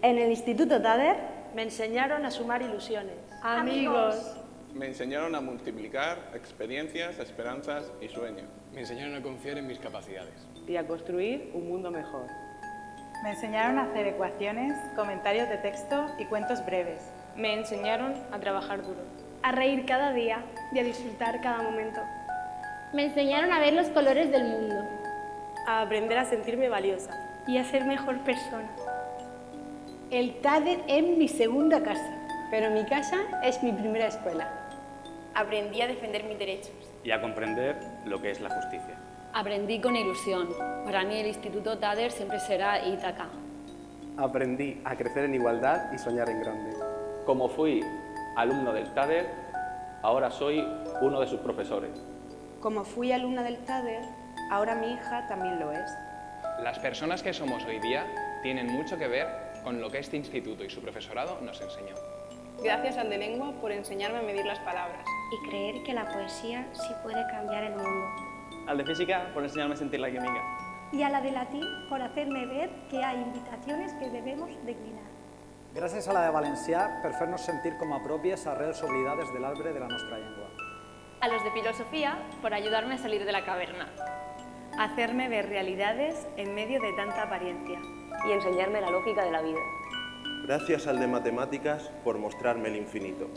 En el Instituto Tader me enseñaron a sumar ilusiones. Amigos. Me enseñaron a multiplicar experiencias, esperanzas y sueños. Me enseñaron a confiar en mis capacidades. Y a construir un mundo mejor. Me enseñaron a hacer ecuaciones, comentarios de texto y cuentos breves. Me enseñaron a trabajar duro. A reír cada día y a disfrutar cada momento. Me enseñaron a ver los colores del mundo. A aprender a sentirme valiosa. Y a ser mejor persona. El Tader es mi segunda casa, pero mi casa es mi primera escuela. Aprendí a defender mis derechos. Y a comprender lo que es la justicia. Aprendí con ilusión. Para mí el Instituto Tader siempre será Ítaca. Aprendí a crecer en igualdad y soñar en grande. Como fui alumno del Tader, ahora soy uno de sus profesores. Como fui alumna del Tader, ahora mi hija también lo es. Las personas que somos hoy día tienen mucho que ver con lo que este instituto y su profesorado nos enseñó. Gracias al de lengua por enseñarme a medir las palabras. Y creer que la poesía sí puede cambiar el mundo. Al de física por enseñarme a sentir la química. Y a la de latín por hacerme ver que hay invitaciones que debemos declinar. Gràcies a la de valencià per fer-nos sentir com a pròpies arrels oblidades de l'arbre de la nostra llengua. A los de filosofía por ayudarme a salir de la caverna. Hacerme ver realidades en medio de tanta apariencia. Y enseñarme la lógica de la vida. Gracias al de matemáticas por mostrarme el infinito.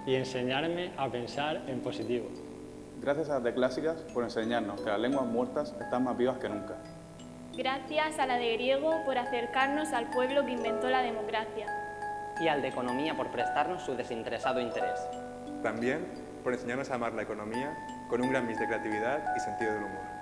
Y enseñarme a pensar en positivo. Gracias a las de clásicas por enseñarnos que las lenguas muertas están más vivas que nunca. Gracias a la de griego por acercarnos al pueblo que inventó la democracia. Y al de economía por prestarnos su desinteresado interés. También por enseñarnos a amar la economía con un gran mix de creatividad y sentido del humor.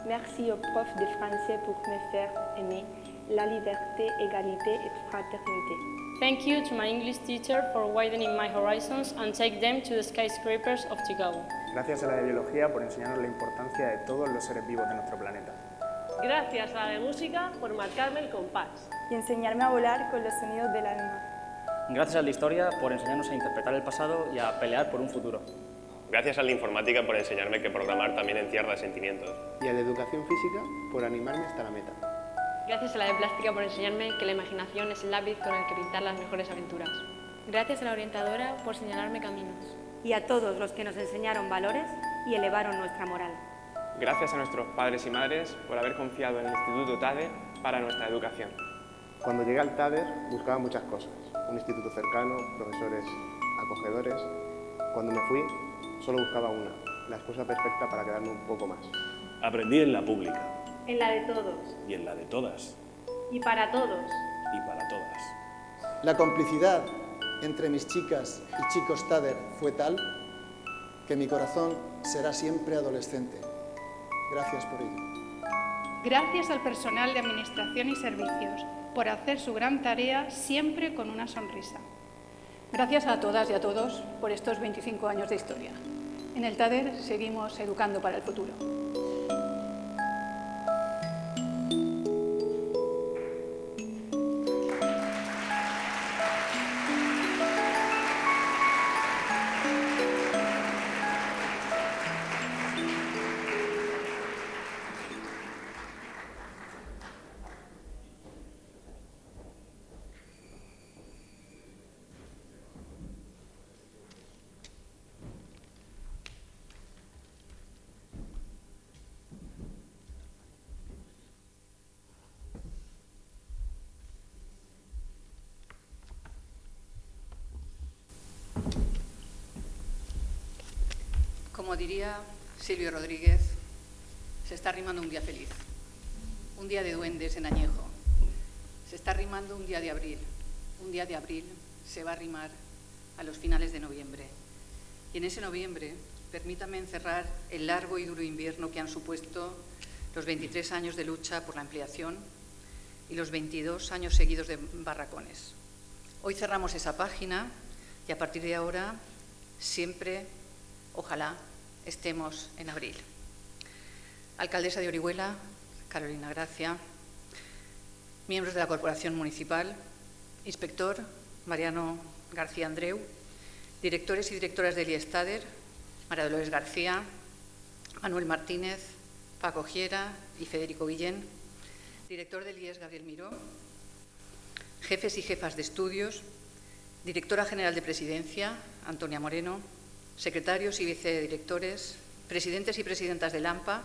Merci aux profs de français pour me faire aimer la liberté, égalité et fraternité. Thank you to my English teacher for widening my horizons and take them to the skyscrapers of Chicago. Gracias a la de biología por enseñarnos la importancia de todos los seres vivos de nuestro planeta. Gracias a la de música por marcarme el compás. Y enseñarme a volar con los sonidos del alma. Gracias a la de historia por enseñarnos a interpretar el pasado y a pelear por un futuro. Gracias a la informática por enseñarme que programar también encierra sentimientos. Y a la educación física por animarme hasta la meta. Gracias a la de plástica por enseñarme que la imaginación es el lápiz con el que pintar las mejores aventuras. Gracias a la orientadora por señalarme caminos. Y a todos los que nos enseñaron valores y elevaron nuestra moral. Gracias a nuestros padres y madres por haber confiado en el Instituto Tader para nuestra educación. Cuando llegué al Tader buscaba muchas cosas. Un instituto cercano, profesores acogedores. Cuando me fui solo buscaba una, la excusa perfecta para quedarme un poco más. Aprendí en la pública. En la de todos. Y en la de todas. Y para todos. Y para todas. La complicidad entre mis chicas y chicos Tader fue tal que mi corazón será siempre adolescente. Gracias por ello. Gracias al personal de Administración y Servicios por hacer su gran tarea siempre con una sonrisa. Gracias a todas y a todos por estos 25 años de historia. En el Tader seguimos educando para el futuro. Como diría Silvio Rodríguez, se está arrimando un día feliz, un día de duendes en añejo. Se está arrimando un día de abril. Un día de abril se va a arrimar a los finales de noviembre. Y en ese noviembre, permítame encerrar el largo y duro invierno que han supuesto los 23 años de lucha por la ampliación y los 22 años seguidos de barracones. Hoy cerramos esa página y a partir de ahora siempre, ojalá, estemos en abril. Alcaldesa de Orihuela, Carolina Gracia, miembros de la Corporación Municipal, inspector Mariano García Andreu, directores y directoras del IES Tader, María Dolores García, Manuel Martínez, Paco Giera y Federico Guillén, director del IES Gabriel Miró, jefes y jefas de estudios, directora general de Presidencia, Antonia Moreno, secretarios y vicedirectores, presidentes y presidentas del AMPA,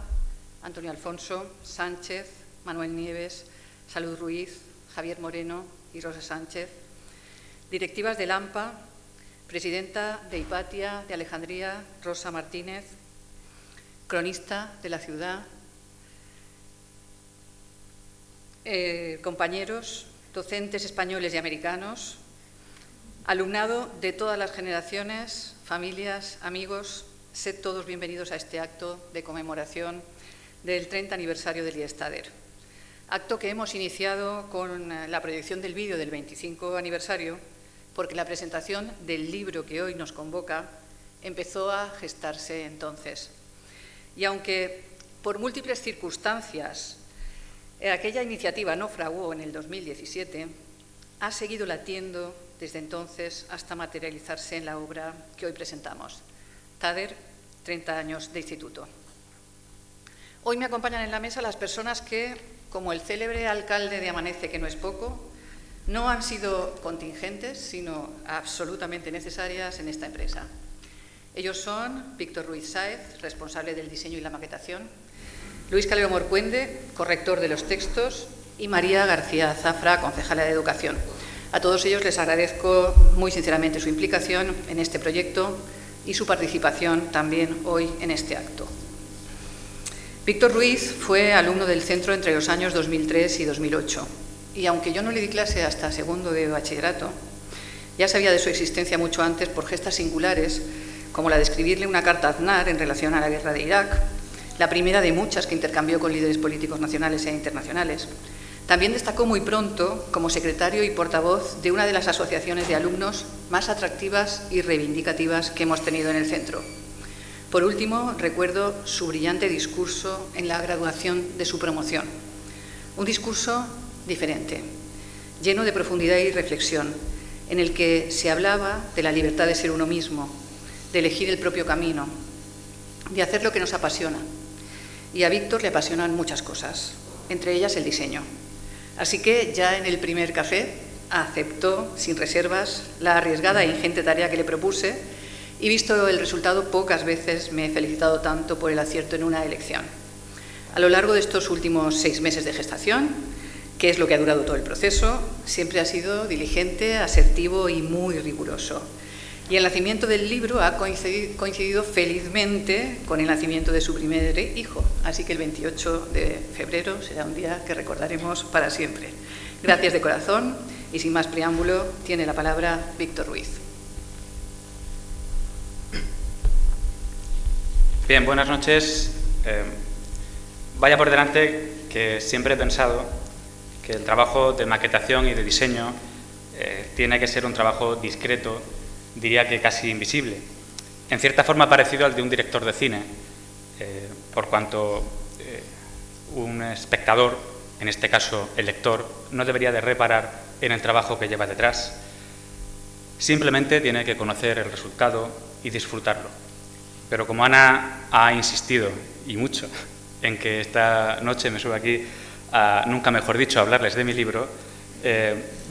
Antonio Alfonso, Sánchez, Manuel Nieves, Salud Ruiz, Javier Moreno y Rosa Sánchez, directivas del AMPA, presidenta de Hipatia, de Alejandría, Rosa Martínez, cronista de la ciudad, compañeros, docentes españoles y americanos, alumnado de todas las generaciones, familias, amigos, sed todos bienvenidos a este acto de conmemoración del 30 aniversario del IESTADER. Acto que hemos iniciado con la proyección del vídeo del 25 aniversario, porque la presentación del libro que hoy nos convoca empezó a gestarse entonces. Y aunque por múltiples circunstancias aquella iniciativa no fraguó en el 2017, ha seguido latiendo desde entonces hasta materializarse en la obra que hoy presentamos, TADER, 30 años de instituto. Hoy me acompañan en la mesa las personas que, como el célebre alcalde de Amanece, que no es poco, no han sido contingentes, sino absolutamente necesarias en esta empresa. Ellos son Víctor Ruiz Sáez, responsable del diseño y la maquetación, Luis Calero Morcuende, corrector de los textos, y María García Zafra, concejala de Educación. A todos ellos les agradezco muy sinceramente su implicación en este proyecto y su participación también hoy en este acto. Víctor Ruiz fue alumno del centro entre los años 2003 y 2008, y aunque yo no le di clase hasta segundo de bachillerato, ya sabía de su existencia mucho antes por gestas singulares, como la de escribirle una carta a Aznar en relación a la guerra de Irak, la primera de muchas que intercambió con líderes políticos nacionales e internacionales. También destacó muy pronto como secretario y portavoz de una de las asociaciones de alumnos más atractivas y reivindicativas que hemos tenido en el centro. Por último, recuerdo su brillante discurso en la graduación de su promoción. Un discurso diferente, lleno de profundidad y reflexión, en el que se hablaba de la libertad de ser uno mismo, de elegir el propio camino, de hacer lo que nos apasiona. Y a Víctor le apasionan muchas cosas, entre ellas el diseño. Así que ya en el primer café aceptó sin reservas la arriesgada e ingente tarea que le propuse y visto el resultado pocas veces me he felicitado tanto por el acierto en una elección. A lo largo de estos últimos 6 meses de gestación, que es lo que ha durado todo el proceso, siempre ha sido diligente, asertivo y muy riguroso. Y el nacimiento del libro ha coincidido felizmente con el nacimiento de su primer hijo, así que el 28 de febrero será un día que recordaremos para siempre. Gracias de corazón y sin más preámbulo, tiene la palabra Víctor Ruiz. Bien, buenas noches. Vaya por delante que siempre he pensado que el trabajo de maquetación y de diseño tiene que ser un trabajo discreto, diría que casi invisible, en cierta forma parecido al de un director de cine, por cuanto un espectador, en este caso el lector, no debería de reparar en el trabajo que lleva detrás. Simplemente tiene que conocer el resultado y disfrutarlo. Pero como Ana ha insistido, y mucho, en que esta noche me subo aquí, nunca mejor dicho, a hablarles de mi libro,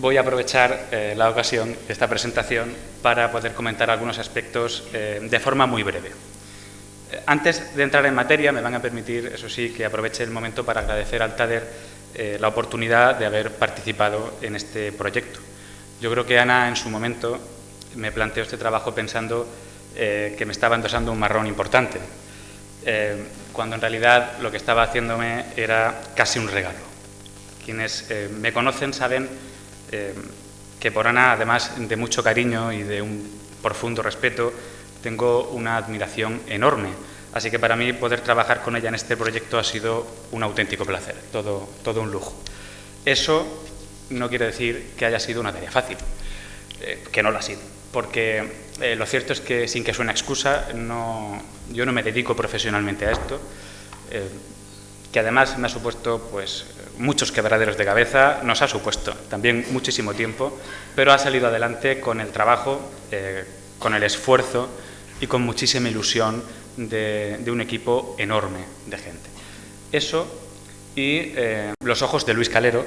voy a aprovechar la ocasión de esta presentación para poder comentar algunos aspectos de forma muy breve. Antes de entrar en materia, me van a permitir, eso sí, que aproveche el momento para agradecer al TADER la oportunidad de haber participado en este proyecto. Yo creo que Ana, en su momento, me planteó este trabajo pensando que me estaba endosando un marrón importante, cuando en realidad lo que estaba haciéndome era casi un regalo. Quienes me conocen saben que por Ana, además de mucho cariño y de un profundo respeto, tengo una admiración enorme. Así que para mí poder trabajar con ella en este proyecto ha sido un auténtico placer, todo un lujo. Eso no quiere decir que haya sido una tarea fácil, que no lo ha sido, porque lo cierto es que, sin que suene excusa, yo no me dedico profesionalmente a esto, que además me ha supuesto pues, muchos quebraderos de cabeza, nos ha supuesto también muchísimo tiempo, pero ha salido adelante con el trabajo, con el esfuerzo y con muchísima ilusión de un equipo enorme de gente. Eso y los ojos de Luis Calero,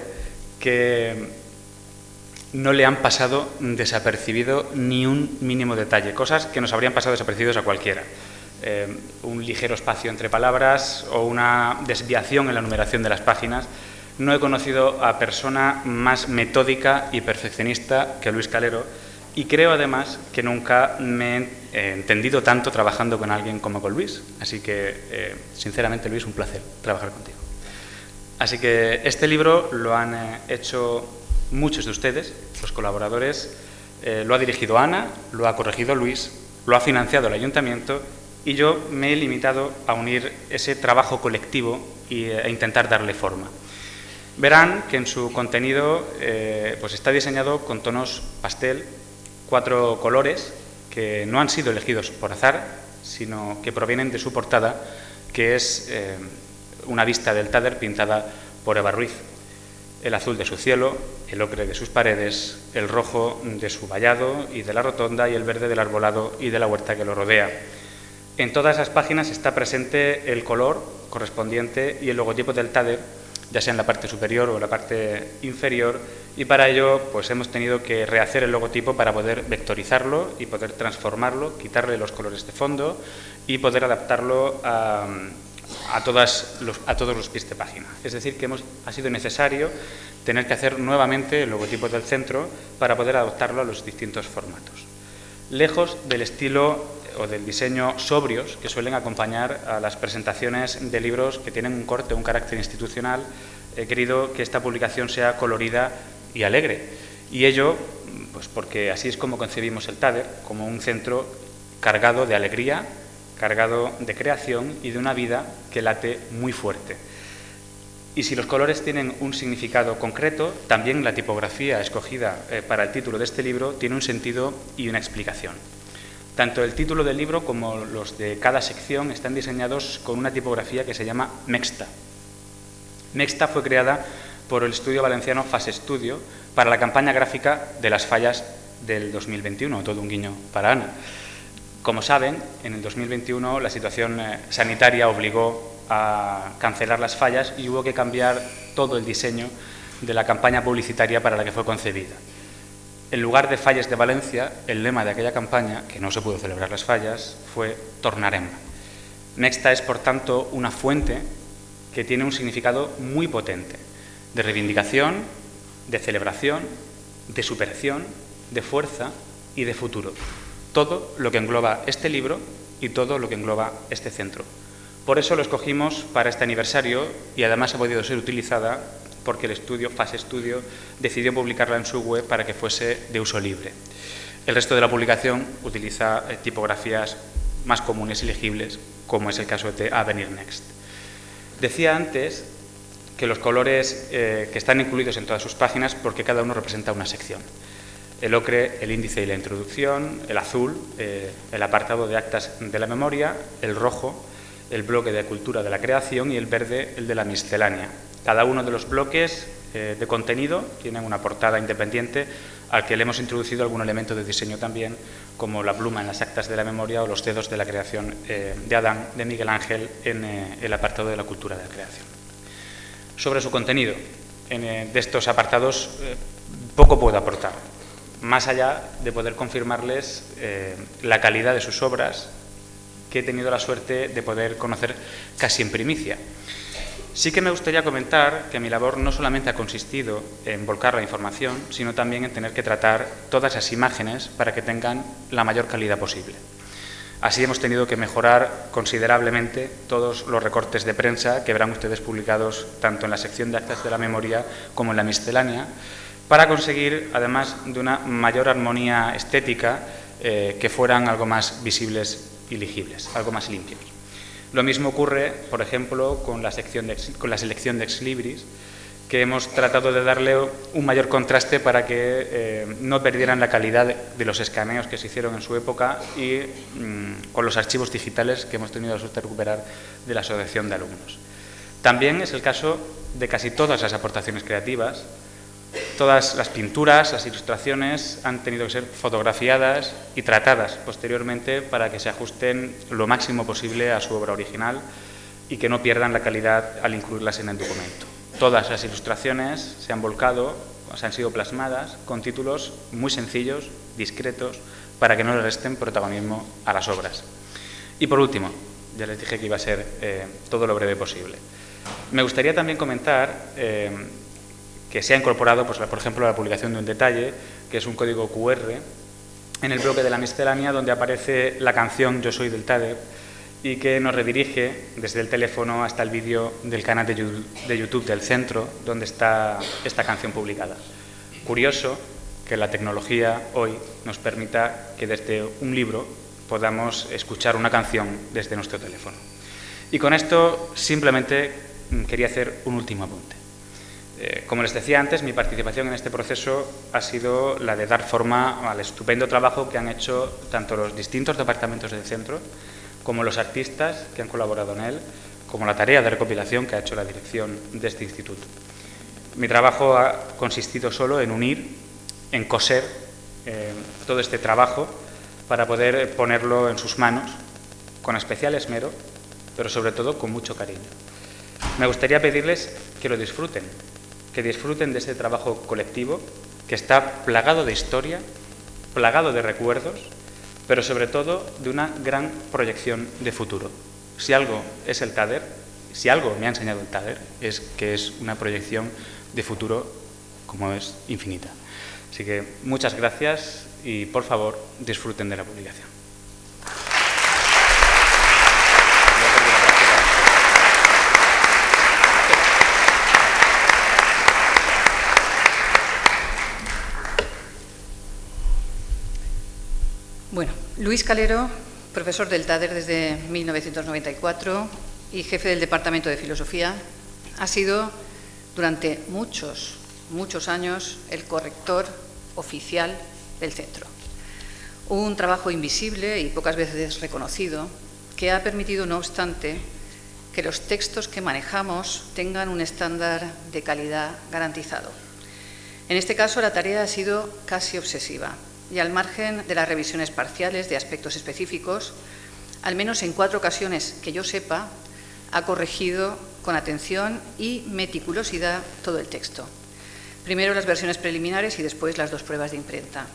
que no le han pasado desapercibido ni un mínimo detalle, cosas que nos habrían pasado desapercibidos a cualquiera. Un ligero espacio entre palabras o una desviación en la numeración de las páginas. No he conocido a persona más metódica y perfeccionista que Luis Calero, y creo además que nunca me he entendido tanto trabajando con alguien como con Luis. Así que, sinceramente, Luis, un placer trabajar contigo. Así que este libro lo han hecho muchos de ustedes, los colaboradores. Lo ha dirigido Ana, lo ha corregido Luis, lo ha financiado el Ayuntamiento, y yo me he limitado a unir ese trabajo colectivo e intentar darle forma. Verán que en su contenido pues está diseñado con tonos pastel, 4 colores que no han sido elegidos por azar, sino que provienen de su portada, que es una vista del Tader pintada por Eva Ruiz. El azul de su cielo, el ocre de sus paredes, el rojo de su vallado y de la rotonda, y el verde del arbolado y de la huerta que lo rodea. En todas las páginas está presente el color correspondiente y el logotipo del Tader, ya sea en la parte superior o en la parte inferior, y para ello pues hemos tenido que rehacer el logotipo para poder vectorizarlo y poder transformarlo, quitarle los colores de fondo y poder adaptarlo a todos los pies de página. Es decir, que ha sido necesario tener que hacer nuevamente el logotipo del centro para poder adaptarlo a los distintos formatos. Lejos del estilo o del diseño sobrios que suelen acompañar a las presentaciones de libros que tienen un corte, un carácter institucional, he querido que esta publicación sea colorida y alegre. Y ello, pues porque así es como concebimos el Tader, como un centro cargado de alegría, cargado de creación y de una vida que late muy fuerte. Y si los colores tienen un significado concreto, también la tipografía escogida para el título de este libro tiene un sentido y una explicación. Tanto el título del libro como los de cada sección están diseñados con una tipografía que se llama Mexta. Mexta fue creada por el estudio valenciano Fase Studio para la campaña gráfica de las fallas del 2021, todo un guiño para Ana. Como saben, en el 2021 la situación sanitaria obligó a cancelar las fallas y hubo que cambiar todo el diseño de la campaña publicitaria para la que fue concebida. En lugar de Falles de Valencia, el lema de aquella campaña, que no se pudo celebrar las fallas, fue Tornarem. Mexta es, por tanto, una fuente que tiene un significado muy potente, de reivindicación, de celebración, de superación, de fuerza y de futuro. Todo lo que engloba este libro y todo lo que engloba este centro. Por eso lo escogimos para este aniversario y además ha podido ser utilizada porque el estudio, Fase Studio, decidió publicarla en su web para que fuese de uso libre. El resto de la publicación utiliza tipografías más comunes y legibles, como es el caso de Avenir Next. Decía antes que los colores que están incluidos en todas sus páginas porque cada uno representa una sección. El ocre, el índice y la introducción, el azul, el apartado de actas de la memoria, el rojo, el bloque de cultura de la creación y el verde, el de la miscelánea. Cada uno de los bloques de contenido tienen una portada independiente al que le hemos introducido algún elemento de diseño también, como la pluma en las actas de la memoria o los dedos de la creación de Adán, de Miguel Ángel, en el apartado de la cultura de la creación. Sobre su contenido, de estos apartados poco puedo aportar, más allá de poder confirmarles la calidad de sus obras, que he tenido la suerte de poder conocer casi en primicia. Sí que me gustaría comentar que mi labor no solamente ha consistido en volcar la información, sino también en tener que tratar todas las imágenes para que tengan la mayor calidad posible. Así hemos tenido que mejorar considerablemente todos los recortes de prensa que verán ustedes publicados tanto en la sección de actas de la memoria como en la miscelánea, para conseguir, además de una mayor armonía estética, que fueran algo más visibles y legibles, algo más limpios. Lo mismo ocurre, por ejemplo, con la selección de Ex Libris, que hemos tratado de darle un mayor contraste para que no perdieran la calidad de los escaneos que se hicieron en su época y con los archivos digitales que hemos tenido la suerte de recuperar de la Asociación de Alumnos. También es el caso de casi todas las aportaciones creativas. Todas las pinturas, las ilustraciones han tenido que ser fotografiadas y tratadas posteriormente para que se ajusten lo máximo posible a su obra original y que no pierdan la calidad al incluirlas en el documento. Todas las ilustraciones se han volcado han sido plasmadas con títulos muy sencillos, discretos, para que no le resten protagonismo a las obras. Y por último, ya les dije que iba a ser todo lo breve posible. Me gustaría también comentar que se ha incorporado, pues, por ejemplo, la publicación de un detalle, que es un código QR, en el bloque de la miscelánea, donde aparece la canción Yo soy del TADER, y que nos redirige desde el teléfono hasta el vídeo del canal de YouTube del centro, donde está esta canción publicada. Curioso que la tecnología hoy nos permita que desde un libro podamos escuchar una canción desde nuestro teléfono. Y con esto simplemente quería hacer un último apunte. Como les decía antes, mi participación en este proceso ha sido la de dar forma al estupendo trabajo que han hecho tanto los distintos departamentos del centro como los artistas que han colaborado en él, como la tarea de recopilación que ha hecho la dirección de este instituto. Mi trabajo ha consistido solo en unir, en coser todo este trabajo para poder ponerlo en sus manos con especial esmero, pero sobre todo con mucho cariño. Me gustaría pedirles que lo disfruten, que disfruten de este trabajo colectivo que está plagado de historia, plagado de recuerdos, pero sobre todo de una gran proyección de futuro. Si algo es el TADER, si algo me ha enseñado el TADER, es que es una proyección de futuro como es infinita. Así que muchas gracias y, por favor, disfruten de la publicación. Bueno, Luis Calero, profesor del TADER desde 1994 y jefe del Departamento de Filosofía, ha sido durante muchos años el corrector oficial del centro. Un trabajo invisible y pocas veces reconocido que ha permitido, no obstante, que los textos que manejamos tengan un estándar de calidad garantizado. En este caso, la tarea ha sido casi obsesiva y, al margen de las revisiones parciales de aspectos específicos, al menos en 4 ocasiones que yo sepa, ha corregido con atención y meticulosidad todo el texto. Primero las versiones preliminares y después las 2 pruebas de imprenta.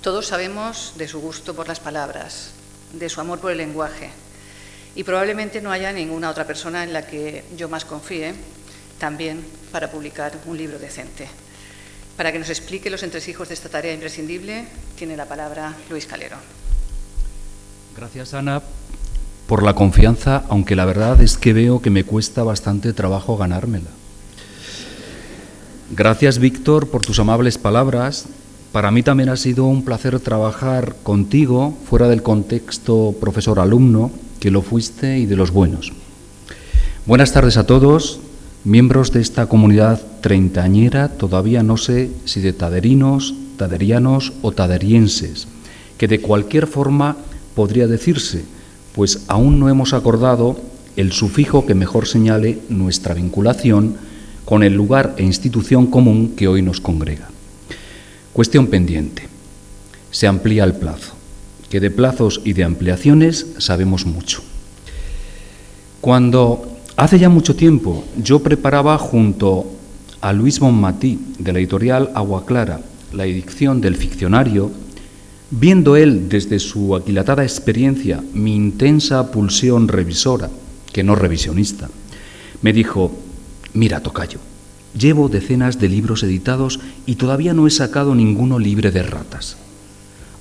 Todos sabemos de su gusto por las palabras, de su amor por el lenguaje, y probablemente no haya ninguna otra persona en la que yo más confíe, también para publicar un libro decente. Para que nos explique los entresijos de esta tarea imprescindible, tiene la palabra Luis Calero. Gracias, Ana, por la confianza, aunque la verdad es que veo que me cuesta bastante trabajo ganármela. Gracias, Víctor, por tus amables palabras. Para mí también ha sido un placer trabajar contigo, fuera del contexto profesor-alumno, que lo fuiste y de los buenos. Buenas tardes a todos. Miembros de esta comunidad treintañera, todavía no sé si de taderinos, taderianos o taderienses, que de cualquier forma podría decirse, pues aún no hemos acordado el sufijo que mejor señale nuestra vinculación con el lugar e institución común que hoy nos congrega. Cuestión pendiente. Se amplía el plazo, que de plazos y de ampliaciones sabemos mucho. Cuando hace ya mucho tiempo yo preparaba junto a Luis Bonmatí, de la editorial Agua Clara, la edición del ficcionario, viendo él desde su aquilatada experiencia mi intensa pulsión revisora, que no revisionista, me dijo: mira, tocayo, llevo decenas de libros editados y todavía no he sacado ninguno libre de ratas.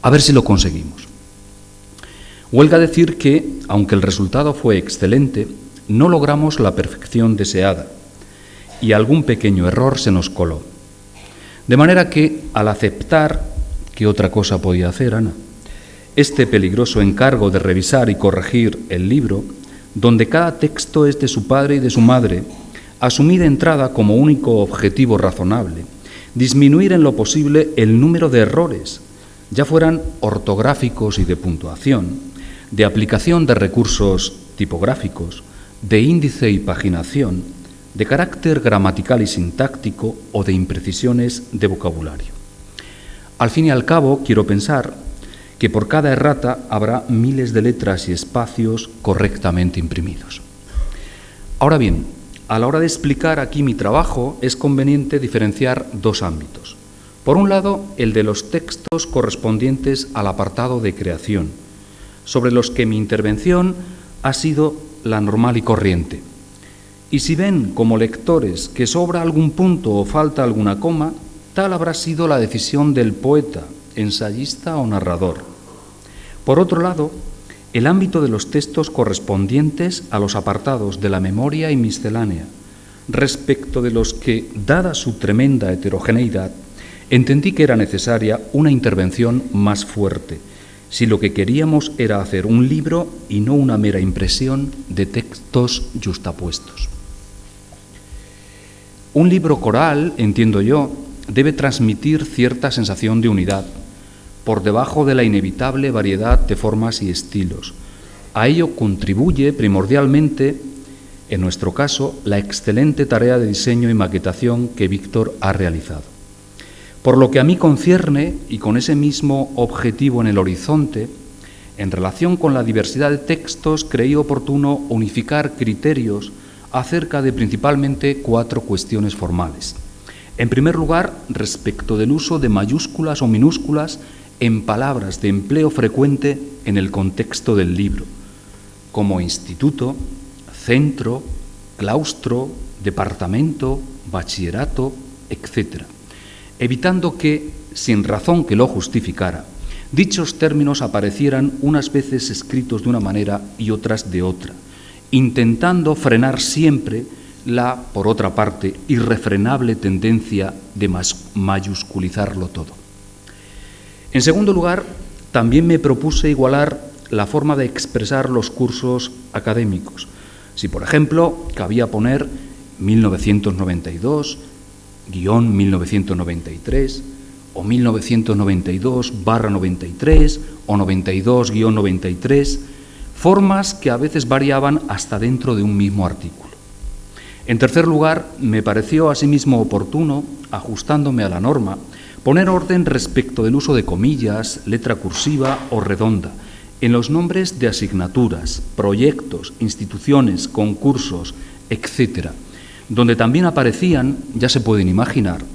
A ver si lo conseguimos. Huelga decir que, aunque el resultado fue excelente, no logramos la perfección deseada y algún pequeño error se nos coló. De manera que, al aceptar, ¿qué otra cosa podía hacer, Ana?, este peligroso encargo de revisar y corregir el libro, donde cada texto es de su padre y de su madre, asumí de entrada como único objetivo razonable disminuir en lo posible el número de errores, ya fueran ortográficos y de puntuación, de aplicación de recursos tipográficos, de índice y paginación, de carácter gramatical y sintáctico o de imprecisiones de vocabulario. Al fin y al cabo, quiero pensar que por cada errata habrá miles de letras y espacios correctamente imprimidos. Ahora bien, a la hora de explicar aquí mi trabajo es conveniente diferenciar dos ámbitos. Por un lado, el de los textos correspondientes al apartado de creación, sobre los que mi intervención ha sido la normal y corriente. Y si ven como lectores que sobra algún punto o falta alguna coma, tal habrá sido la decisión del poeta, ensayista o narrador. Por otro lado, el ámbito de los textos correspondientes a los apartados de la memoria y miscelánea, respecto de los que, dada su tremenda heterogeneidad, entendí que era necesaria una intervención más fuerte, si lo que queríamos era hacer un libro y no una mera impresión de textos yuxtapuestos. Un libro coral, entiendo yo, debe transmitir cierta sensación de unidad, por debajo de la inevitable variedad de formas y estilos. A ello contribuye primordialmente, en nuestro caso, la excelente tarea de diseño y maquetación que Víctor ha realizado. Por lo que a mí concierne, y con ese mismo objetivo en el horizonte, en relación con la diversidad de textos, creí oportuno unificar criterios acerca de principalmente 4 cuestiones formales. En primer lugar, respecto del uso de mayúsculas o minúsculas en palabras de empleo frecuente en el contexto del libro, como instituto, centro, claustro, departamento, bachillerato, etc., evitando que, sin razón que lo justificara, dichos términos aparecieran unas veces escritos de una manera y otras de otra, intentando frenar siempre la, por otra parte, irrefrenable tendencia de mayusculizarlo todo. En segundo lugar, también me propuse igualar la forma de expresar los cursos académicos. Si, por ejemplo, cabía poner 1992-1993 o 1992/93 o 92-93, formas que a veces variaban hasta dentro de un mismo artículo. En tercer lugar, me pareció asimismo oportuno, ajustándome a la norma, poner orden respecto del uso de comillas, letra cursiva o redonda en los nombres de asignaturas, proyectos, instituciones, concursos, etc., donde también aparecían, ya se pueden imaginar,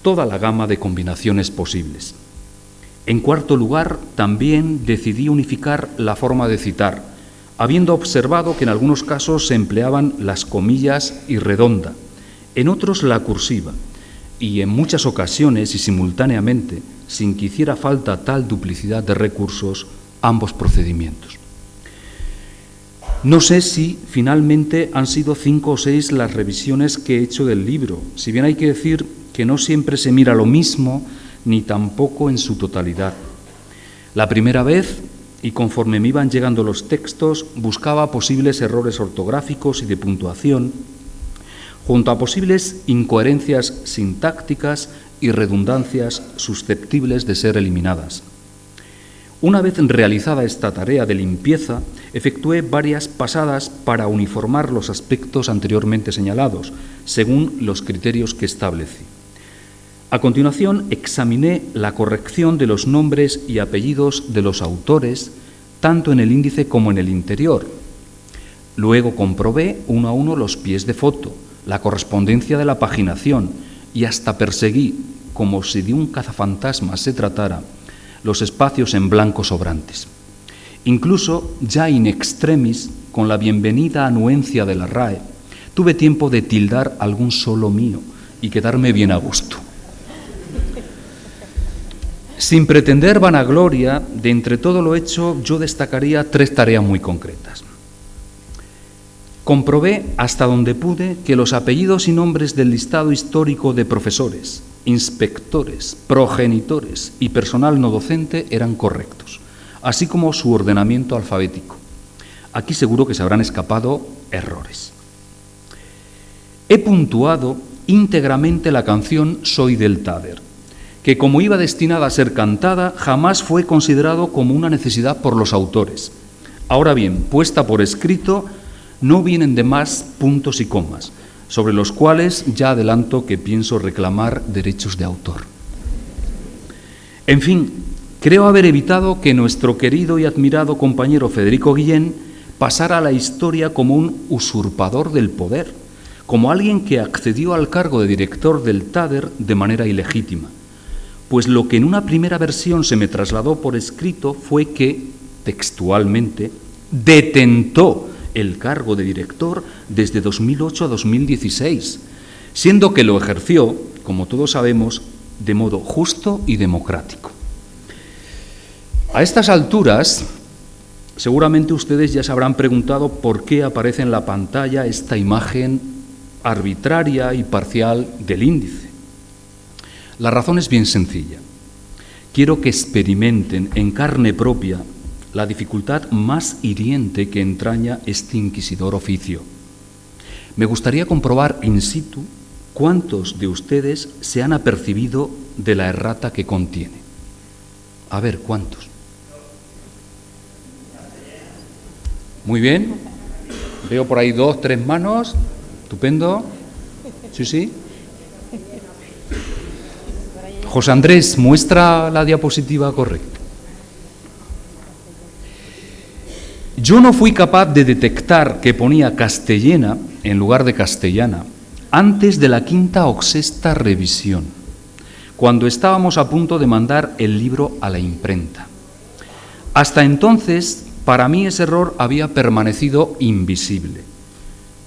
toda la gama de combinaciones posibles. En cuarto lugar, también decidí unificar la forma de citar, habiendo observado que en algunos casos se empleaban las comillas y redonda, en otros la cursiva, y en muchas ocasiones y simultáneamente, sin que hiciera falta tal duplicidad de recursos, ambos procedimientos. No sé si finalmente han sido 5 o 6 las revisiones que he hecho del libro, si bien hay que decir que no siempre se mira lo mismo, ni tampoco en su totalidad. La primera vez, y conforme me iban llegando los textos, buscaba posibles errores ortográficos y de puntuación, junto a posibles incoherencias sintácticas y redundancias susceptibles de ser eliminadas. Una vez realizada esta tarea de limpieza, efectué varias pasadas para uniformar los aspectos anteriormente señalados, según los criterios que establecí. A continuación, examiné la corrección de los nombres y apellidos de los autores, tanto en el índice como en el interior. Luego comprobé uno a uno los pies de foto, la correspondencia de la paginación y hasta perseguí, como si de un cazafantasmas se tratara, los espacios en blanco sobrantes. Incluso, ya in extremis, con la bienvenida anuencia de la RAE, tuve tiempo de tildar algún solo mío y quedarme bien a gusto. Sin pretender vanagloria, de entre todo lo hecho, yo destacaría 3 tareas muy concretas. Comprobé hasta donde pude que los apellidos y nombres del listado histórico de profesores, inspectores, progenitores y personal no docente eran correctos, así como su ordenamiento alfabético. Aquí seguro que se habrán escapado errores. He puntuado íntegramente la canción Soy del Tader, que como iba destinada a ser cantada, jamás fue considerado como una necesidad por los autores. Ahora bien, puesta por escrito, no vienen de más puntos y comas, sobre los cuales ya adelanto que pienso reclamar derechos de autor. En fin, creo haber evitado que nuestro querido y admirado compañero Federico Guillén pasara a la historia como un usurpador del poder, como alguien que accedió al cargo de director del TADER de manera ilegítima, pues lo que en una primera versión se me trasladó por escrito fue que, textualmente, detentó el cargo de director desde 2008 a 2016, siendo que lo ejerció, como todos sabemos, de modo justo y democrático. A estas alturas, seguramente ustedes ya se habrán preguntado por qué aparece en la pantalla esta imagen arbitraria y parcial del índice. La razón es bien sencilla. Quiero que experimenten en carne propia la dificultad más hiriente que entraña este inquisidor oficio. Me gustaría comprobar in situ cuántos de ustedes se han apercibido de la errata que contiene. A ver, ¿cuántos? Muy bien. Veo por ahí 2, 3 manos. Estupendo. Sí, sí. José Andrés, muestra la diapositiva correcta. Yo no fui capaz de detectar que ponía castellana en lugar de castellana antes de la 5ª o 6ª revisión, cuando estábamos a punto de mandar el libro a la imprenta. Hasta entonces, para mí ese error había permanecido invisible.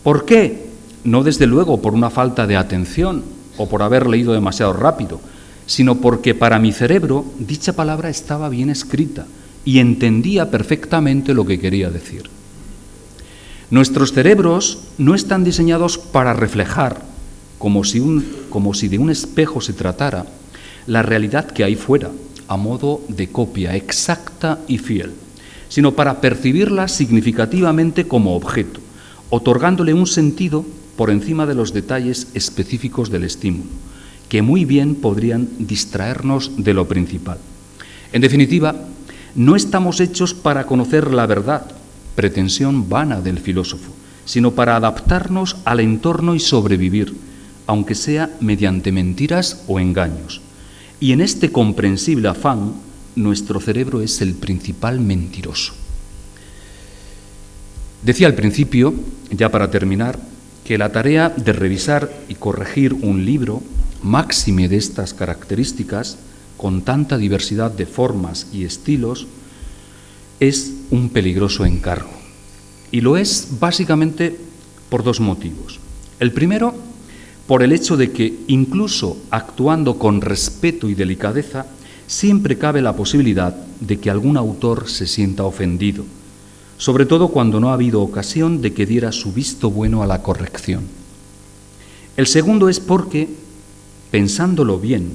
¿Por qué? No desde luego por una falta de atención o por haber leído demasiado rápido, sino porque para mi cerebro dicha palabra estaba bien escrita y entendía perfectamente lo que quería decir. Nuestros cerebros no están diseñados para reflejar, como si de un espejo se tratara, la realidad que hay fuera, a modo de copia exacta y fiel, sino para percibirla significativamente como objeto, otorgándole un sentido por encima de los detalles específicos del estímulo, que muy bien podrían distraernos de lo principal. En definitiva, no estamos hechos para conocer la verdad, pretensión vana del filósofo, sino para adaptarnos al entorno y sobrevivir, aunque sea mediante mentiras o engaños. Y en este comprensible afán, nuestro cerebro es el principal mentiroso. Decía al principio, ya para terminar, que la tarea de revisar y corregir un libro, máxime de estas características, con tanta diversidad de formas y estilos, es un peligroso encargo. Y lo es básicamente por 2 motivos. El primero, por el hecho de que, incluso actuando con respeto y delicadeza, siempre cabe la posibilidad de que algún autor se sienta ofendido, sobre todo cuando no ha habido ocasión de que diera su visto bueno a la corrección. El segundo es porque, pensándolo bien,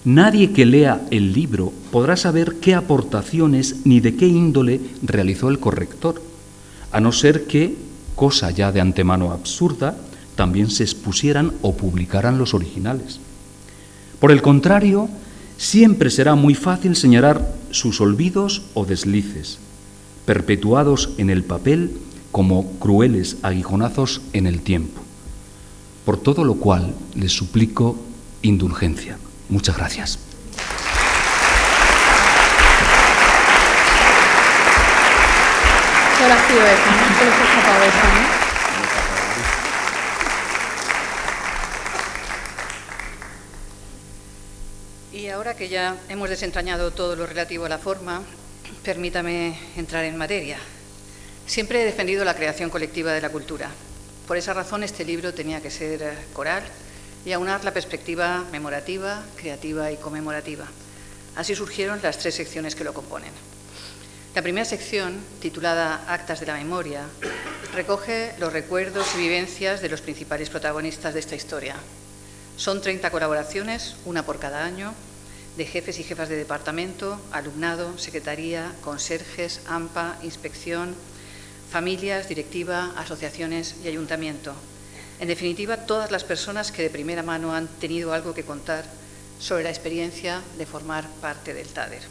nadie que lea el libro podrá saber qué aportaciones ni de qué índole realizó el corrector, a no ser que, cosa ya de antemano absurda, también se expusieran o publicaran los originales. Por el contrario, siempre será muy fácil señalar sus olvidos o deslices, perpetuados en el papel como crueles aguijonazos en el tiempo. Por todo lo cual les suplico indulgencia. Muchas gracias. ¿Cuál ha sido esa, no? ¿Qué les ha sacado esa, no? Y ahora que ya hemos desentrañado todo lo relativo a la forma, permítame entrar en materia. Siempre he defendido la creación colectiva de la cultura. Por esa razón, este libro tenía que ser coral y aunar la perspectiva memorativa, creativa y conmemorativa. Así surgieron las 3 secciones que lo componen. La primera sección, titulada Actas de la Memoria, recoge los recuerdos y vivencias de los principales protagonistas de esta historia. Son 30 colaboraciones, una por cada año, de jefes y jefas de departamento, alumnado, secretaría, conserjes, AMPA, inspección, familias, directiva, asociaciones y ayuntamiento. En definitiva, todas las personas que de primera mano han tenido algo que contar sobre la experiencia de formar parte del TADER.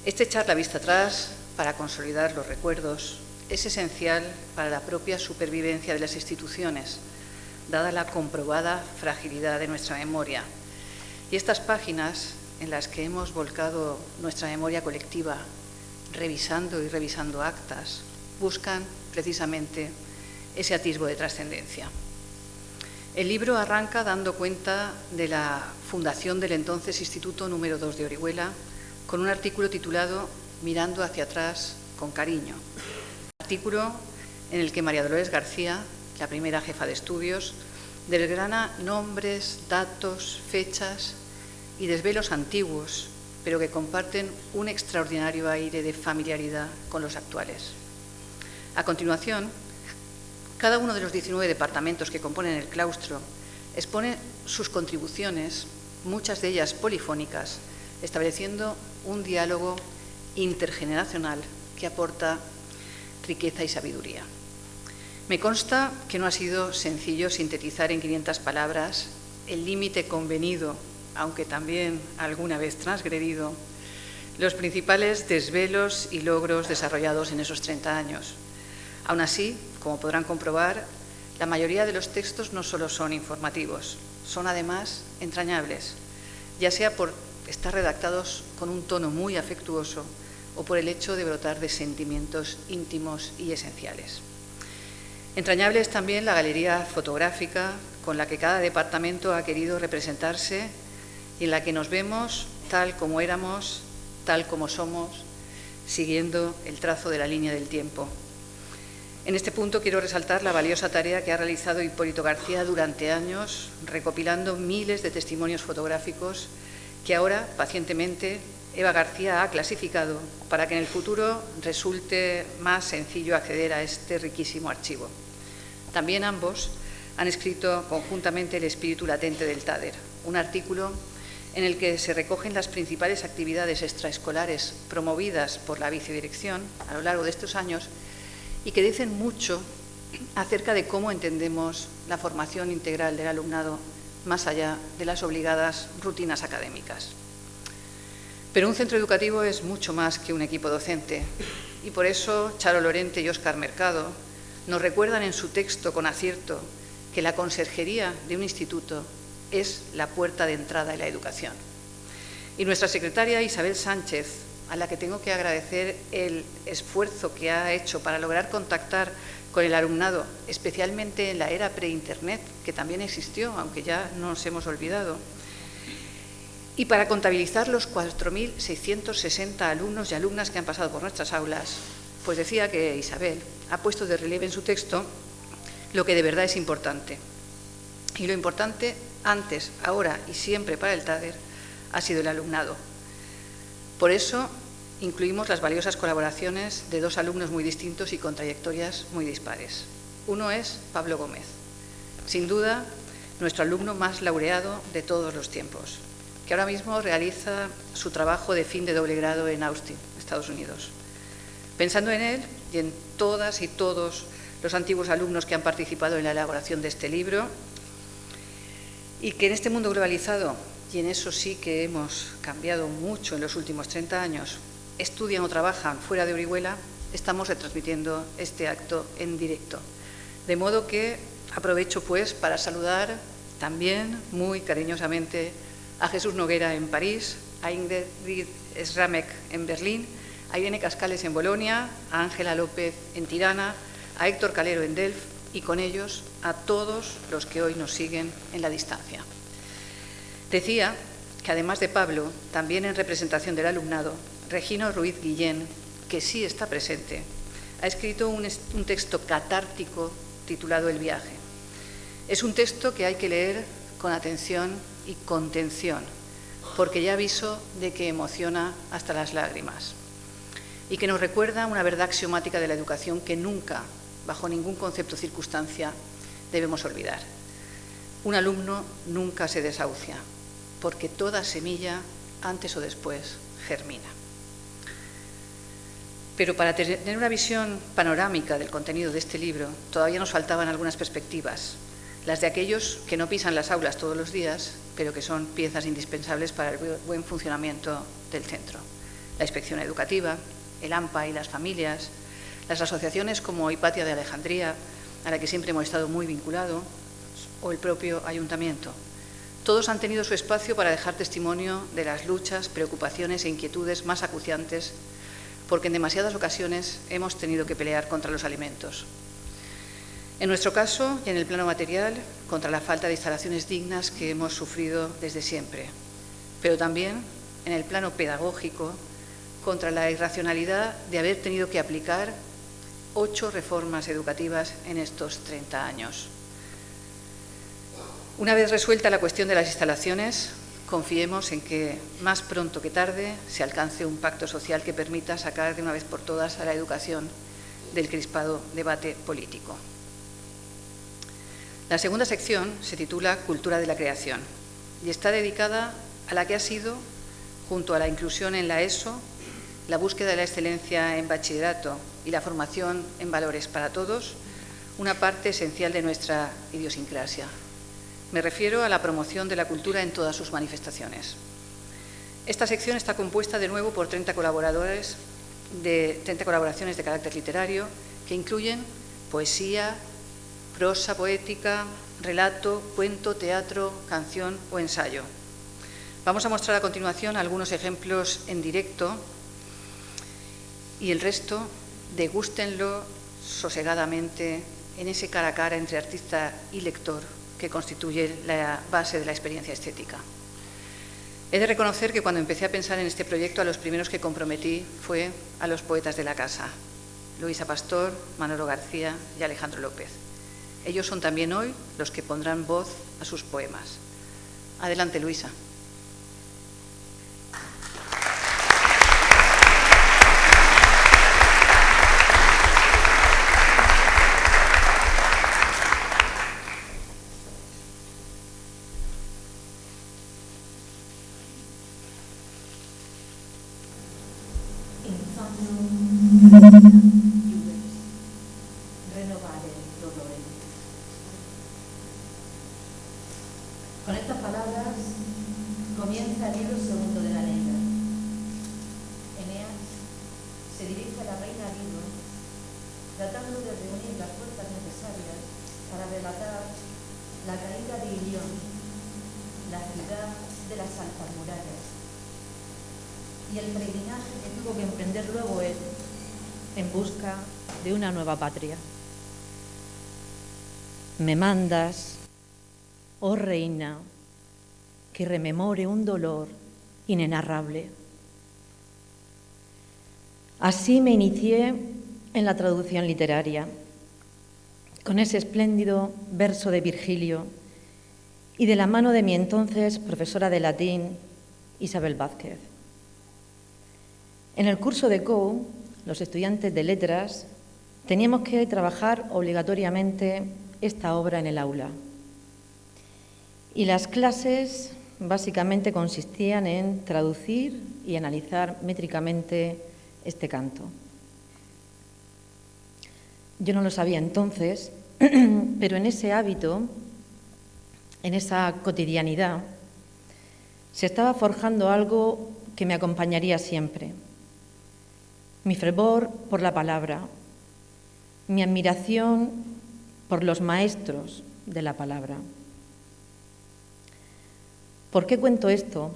Este echar la vista atrás para consolidar los recuerdos es esencial para la propia supervivencia de las instituciones, dada la comprobada fragilidad de nuestra memoria. Y estas páginas en las que hemos volcado nuestra memoria colectiva, revisando y revisando actas, buscan precisamente ese atisbo de trascendencia. El libro arranca dando cuenta de la fundación del entonces Instituto número 2 de Orihuela, con un artículo titulado Mirando hacia atrás con cariño. Artículo en el que María Dolores García, la primera jefa de estudios, desgrana nombres, datos, fechas y desvelos antiguos, pero que comparten un extraordinario aire de familiaridad con los actuales. A continuación, cada uno de los 19 departamentos que componen el claustro expone sus contribuciones, muchas de ellas polifónicas, estableciendo un diálogo intergeneracional que aporta riqueza y sabiduría. Me consta que no ha sido sencillo sintetizar en 500 palabras el límite convenido, aunque también alguna vez transgredido, los principales desvelos y logros desarrollados en esos 30 años. Aún así, como podrán comprobar, la mayoría de los textos no solo son informativos, son además entrañables, ya sea por estar redactados con un tono muy afectuoso o por el hecho de brotar de sentimientos íntimos y esenciales. Entrañable es también la galería fotográfica con la que cada departamento ha querido representarse y en la que nos vemos tal como éramos, tal como somos, siguiendo el trazo de la línea del tiempo. En este punto quiero resaltar la valiosa tarea que ha realizado Hipólito García durante años, recopilando miles de testimonios fotográficos que ahora, pacientemente, Eva García ha clasificado para que en el futuro resulte más sencillo acceder a este riquísimo archivo. También ambos han escrito conjuntamente El espíritu latente del TADER, un artículo en el que se recogen las principales actividades extraescolares promovidas por la vicedirección a lo largo de estos años y que dicen mucho acerca de cómo entendemos la formación integral del alumnado más allá de las obligadas rutinas académicas. Pero un centro educativo es mucho más que un equipo docente y por eso Charo Lorente y Óscar Mercado nos recuerdan en su texto con acierto que la conserjería de un instituto es la puerta de entrada en la educación. Y nuestra secretaria Isabel Sánchez, a la que tengo que agradecer el esfuerzo que ha hecho para lograr contactar con el alumnado, especialmente en la era pre-internet, que también existió, aunque ya nos hemos olvidado, y para contabilizar los 4.660 alumnos y alumnas que han pasado por nuestras aulas, pues decía que Isabel ha puesto de relieve en su texto lo que de verdad es importante. Y lo importante, antes, ahora y siempre para el TADER, ha sido el alumnado. Por eso incluimos las valiosas colaboraciones de dos alumnos muy distintos y con trayectorias muy dispares. Uno es Pablo Gómez, sin duda nuestro alumno más laureado de todos los tiempos, que ahora mismo realiza su trabajo de fin de doble grado en Austin, Estados Unidos. Pensando en él y en todas y todos los antiguos alumnos que han participado en la elaboración de este libro y que en este mundo globalizado, y en eso sí que hemos cambiado mucho en los últimos 30 años, estudian o trabajan fuera de Orihuela, estamos retransmitiendo este acto en directo. De modo que aprovecho pues para saludar también muy cariñosamente a Jesús Noguera en París, a Ingrid Schramek en Berlín, a Irene Cascales en Bolonia, a Ángela López en Tirana, a Héctor Calero en Delft y con ellos a todos los que hoy nos siguen en la distancia. Decía que además de Pablo, también en representación del alumnado, Regino Ruiz Guillén, que sí está presente, ha escrito un texto catártico titulado El viaje. Es un texto que hay que leer con atención y contención, porque ya aviso de que emociona hasta las lágrimas y que nos recuerda una verdad axiomática de la educación que nunca, bajo ningún concepto o circunstancia, debemos olvidar. Un alumno nunca se desahucia, porque toda semilla, antes o después, germina. Pero para tener una visión panorámica del contenido de este libro, todavía nos faltaban algunas perspectivas, las de aquellos que no pisan las aulas todos los días, pero que son piezas indispensables para el buen funcionamiento del centro. La inspección educativa, el AMPA y las familias, las asociaciones como Hipatia de Alejandría, a la que siempre hemos estado muy vinculados, o el propio ayuntamiento. Todos han tenido su espacio para dejar testimonio de las luchas, preocupaciones e inquietudes más acuciantes, porque en demasiadas ocasiones hemos tenido que pelear contra los alimentos. En nuestro caso, y en el plano material, contra la falta de instalaciones dignas que hemos sufrido desde siempre, pero también en el plano pedagógico, contra la irracionalidad de haber tenido que aplicar 8 reformas educativas en estos 30 años. Una vez resuelta la cuestión de las instalaciones, confiemos en que más pronto que tarde se alcance un pacto social que permita sacar de una vez por todas a la educación del crispado debate político. La segunda sección se titula Cultura de la creación y está dedicada a la que ha sido, junto a la inclusión en la ESO, la búsqueda de la excelencia en bachillerato y la formación en valores para todos, una parte esencial de nuestra idiosincrasia. Me refiero a la promoción de la cultura en todas sus manifestaciones. Esta sección está compuesta de nuevo por 30 colaboraciones de carácter literario que incluyen poesía, prosa poética, relato, cuento, teatro, canción o ensayo. Vamos a mostrar a continuación algunos ejemplos en directo y el resto degústenlo sosegadamente en ese cara a cara entre artista y lector que constituye la base de la experiencia estética. He de reconocer que cuando empecé a pensar en este proyecto, a los primeros que comprometí fue a los poetas de la casa, Luisa Pastor, Manolo García y Alejandro López. Ellos son también hoy los que pondrán voz a sus poemas. Adelante, Luisa. Con estas palabras comienza el libro segundo de la Neida. Eneas se dirige a la reina Dido, tratando de reunir las fuerzas necesarias para relatar la caída de Ilión, la ciudad de las altas murallas, y el peregrinaje que tuvo que emprender luego él en busca de una nueva patria. Me mandas, oh reina, que rememore un dolor inenarrable. Así me inicié en la traducción literaria, con ese espléndido verso de Virgilio y de la mano de mi entonces profesora de latín, Isabel Vázquez. En el curso de COU, los estudiantes de letras teníamos que trabajar obligatoriamente esta obra en el aula. Y las clases básicamente consistían en traducir y analizar métricamente este canto. Yo no lo sabía entonces, pero en ese hábito, en esa cotidianidad, se estaba forjando algo que me acompañaría siempre. Mi fervor por la palabra, mi admiración por los maestros de la palabra. ¿Por qué cuento esto?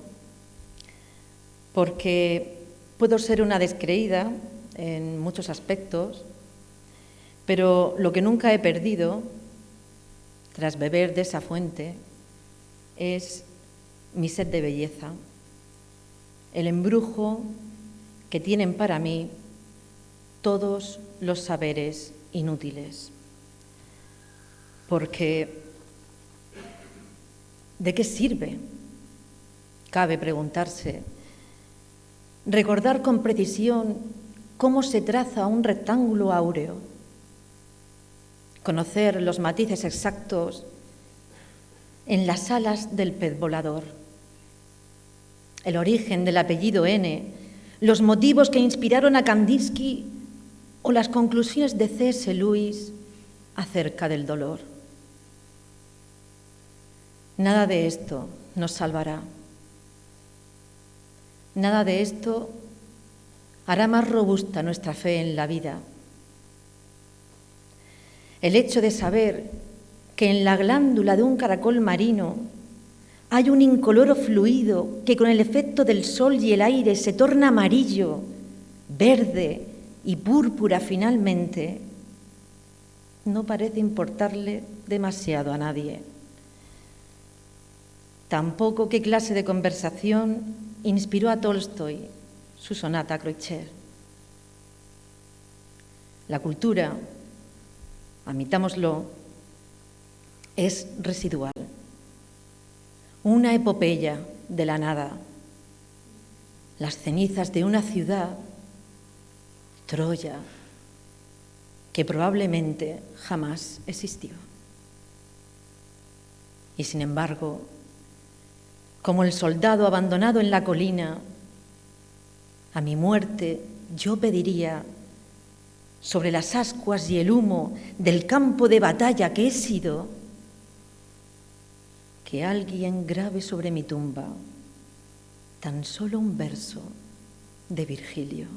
Porque puedo ser una descreída en muchos aspectos, pero lo que nunca he perdido, tras beber de esa fuente, es mi sed de belleza, el embrujo que tienen para mí todos los saberes inútiles. Porque, ¿de qué sirve? Cabe preguntarse. Recordar con precisión cómo se traza un rectángulo áureo. Conocer los matices exactos en las alas del pez volador. El origen del apellido N, los motivos que inspiraron a Kandinsky o las conclusiones de C.S. Lewis acerca del dolor. Nada de esto nos salvará. Nada de esto hará más robusta nuestra fe en la vida. El hecho de saber que en la glándula de un caracol marino hay un incoloro fluido que con el efecto del sol y el aire se torna amarillo, verde y púrpura finalmente, no parece importarle demasiado a nadie. Tampoco qué clase de conversación inspiró a Tolstoy su sonata a Kreutzer. La cultura, admitámoslo, es residual, una epopeya de la nada, las cenizas de una ciudad, Troya, que probablemente jamás existió. Y sin embargo, como el soldado abandonado en la colina, a mi muerte yo pediría, sobre las ascuas y el humo del campo de batalla que he sido, que alguien grabe sobre mi tumba tan solo un verso de Virgilio.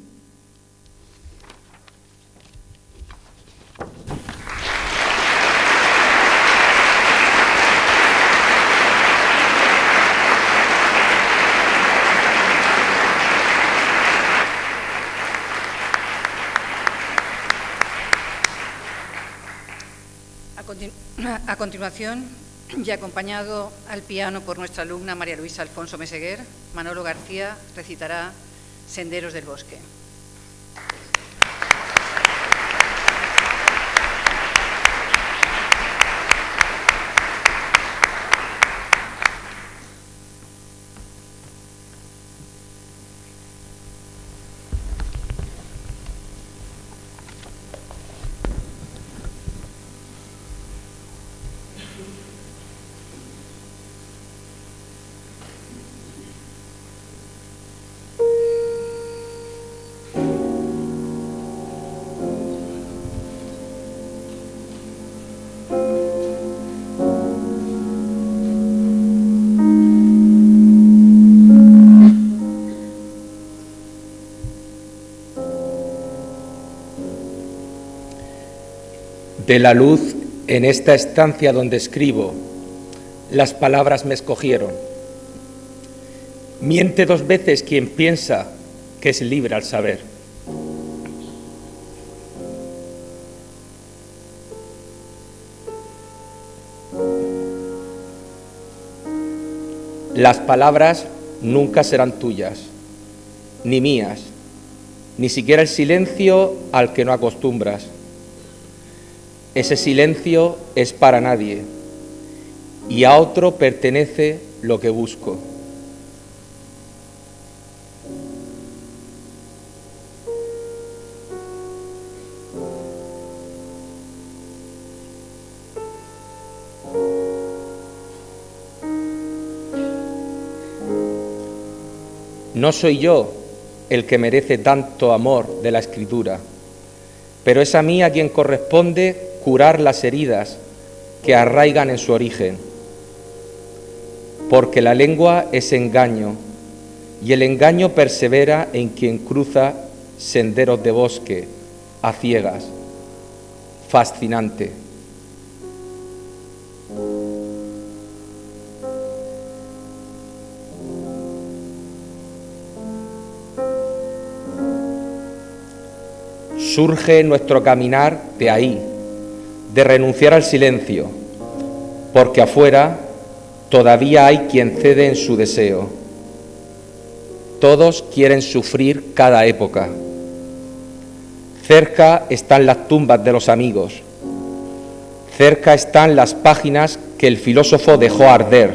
A continuación, y acompañado al piano por nuestra alumna María Luisa Alfonso Meseguer, Manolo García recitará Senderos del Bosque. De la luz en esta estancia donde escribo, las palabras me escogieron. Miente dos veces quien piensa que es libre al saber. Las palabras nunca serán tuyas, ni mías, ni siquiera el silencio al que no acostumbras. Ese silencio es para nadie, y a otro pertenece lo que busco. No soy yo el que merece tanto amor de la escritura, pero es a mí a quien corresponde curar las heridas que arraigan en su origen, porque la lengua es engaño, y el engaño persevera en quien cruza senderos de bosque a ciegas. Fascinante. Surge nuestro caminar de ahí, de renunciar al silencio, porque afuera todavía hay quien cede en su deseo. Todos quieren sufrir cada época. Cerca están las tumbas de los amigos. Cerca están las páginas que el filósofo dejó arder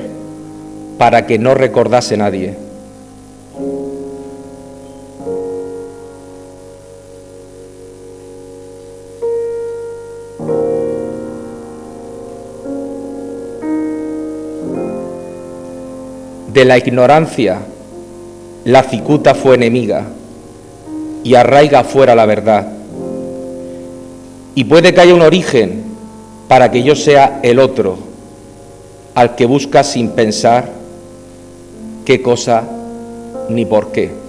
para que no recordase nadie. De la ignorancia, la cicuta fue enemiga y arraiga afuera la verdad. Y puede que haya un origen para que yo sea el otro, al que busca sin pensar qué cosa ni por qué.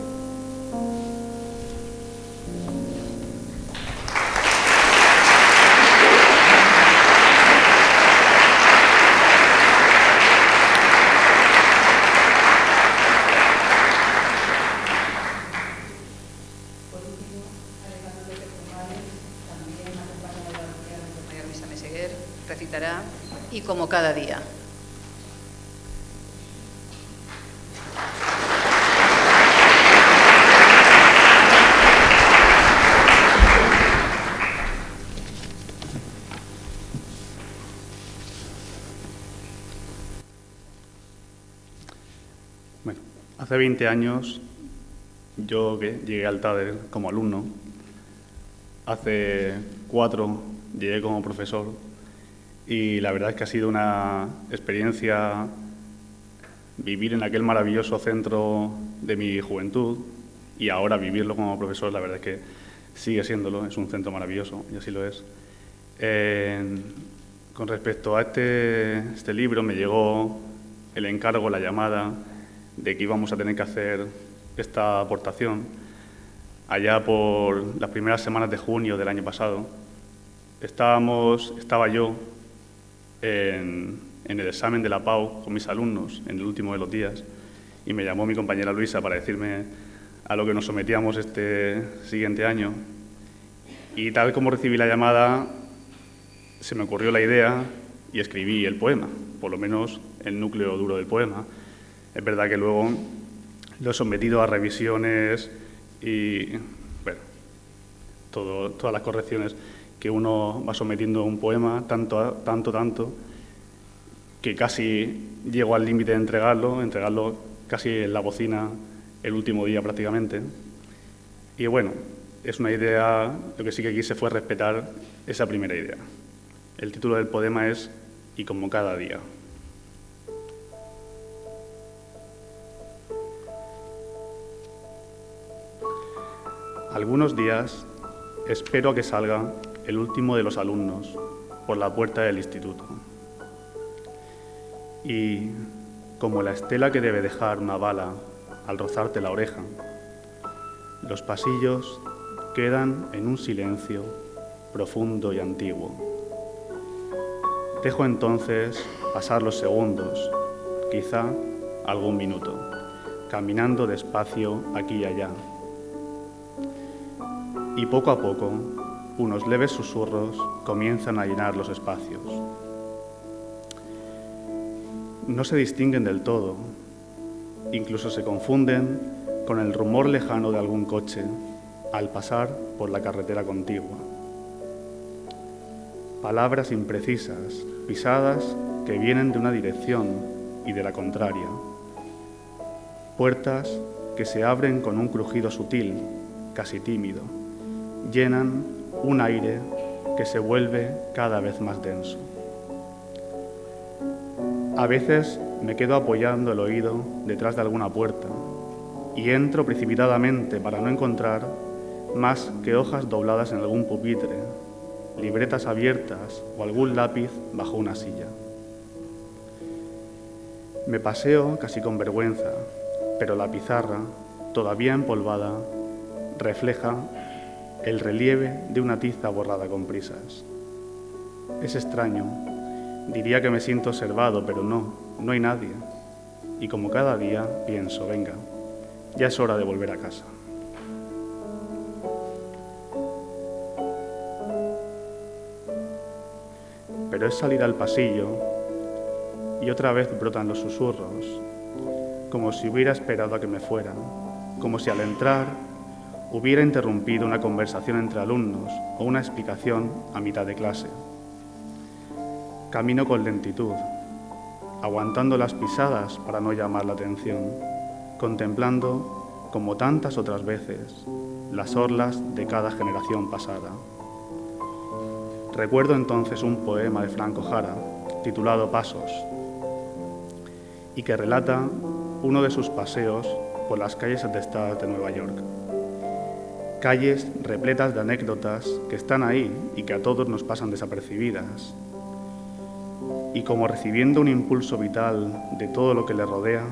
recitará Y como cada día. Bueno, hace 20 años yo llegué al TADER como alumno, hace 4 llegué como profesor y la verdad es que ha sido una experiencia vivir en aquel maravilloso centro de mi juventud y ahora vivirlo como profesor, la verdad es que sigue siéndolo, es un centro maravilloso y así lo es. Con respecto a este libro me llegó el encargo, la llamada de que íbamos a tener que hacer esta aportación allá por las primeras semanas de junio del año pasado. Estaba yo en el examen de la PAU con mis alumnos en el último de los días y me llamó mi compañera Luisa para decirme a lo que nos sometíamos este siguiente año y tal como recibí la llamada se me ocurrió la idea y escribí el poema, por lo menos el núcleo duro del poema. Es verdad que luego lo he sometido a revisiones y, bueno, todas las correcciones que uno va sometiendo a un poema, tanto, que casi llego al límite de entregarlo casi en la bocina el último día prácticamente. Y bueno, es una idea, lo que sí que quise fue respetar esa primera idea. El título del poema es Y como cada día. Algunos días espero a que salga el último de los alumnos por la puerta del instituto. Y, como la estela que debe dejar una bala al rozarte la oreja, los pasillos quedan en un silencio profundo y antiguo. Dejo entonces pasar los segundos, quizá algún minuto, caminando despacio aquí y allá. Y poco a poco, unos leves susurros comienzan a llenar los espacios. No se distinguen del todo, incluso se confunden con el rumor lejano de algún coche al pasar por la carretera contigua. Palabras imprecisas, pisadas que vienen de una dirección y de la contraria. Puertas que se abren con un crujido sutil, casi tímido. Llenan un aire que se vuelve cada vez más denso. A veces me quedo apoyando el oído detrás de alguna puerta y entro precipitadamente para no encontrar más que hojas dobladas en algún pupitre, libretas abiertas o algún lápiz bajo una silla. Me paseo casi con vergüenza, pero la pizarra, todavía empolvada, refleja el relieve de una tiza borrada con prisas. Es extraño, diría que me siento observado, pero no hay nadie. Y como cada día pienso, venga, ya es hora de volver a casa. Pero es salir al pasillo y otra vez brotan los susurros, como si hubiera esperado a que me fuera, como si al entrar hubiera interrumpido una conversación entre alumnos o una explicación a mitad de clase. Camino con lentitud, aguantando las pisadas para no llamar la atención, contemplando, como tantas otras veces, las orlas de cada generación pasada. Recuerdo entonces un poema de Franco Jara, titulado Pasos, y que relata uno de sus paseos por las calles atestadas de Nueva York. Calles repletas de anécdotas que están ahí y que a todos nos pasan desapercibidas. Y como recibiendo un impulso vital de todo lo que le rodea,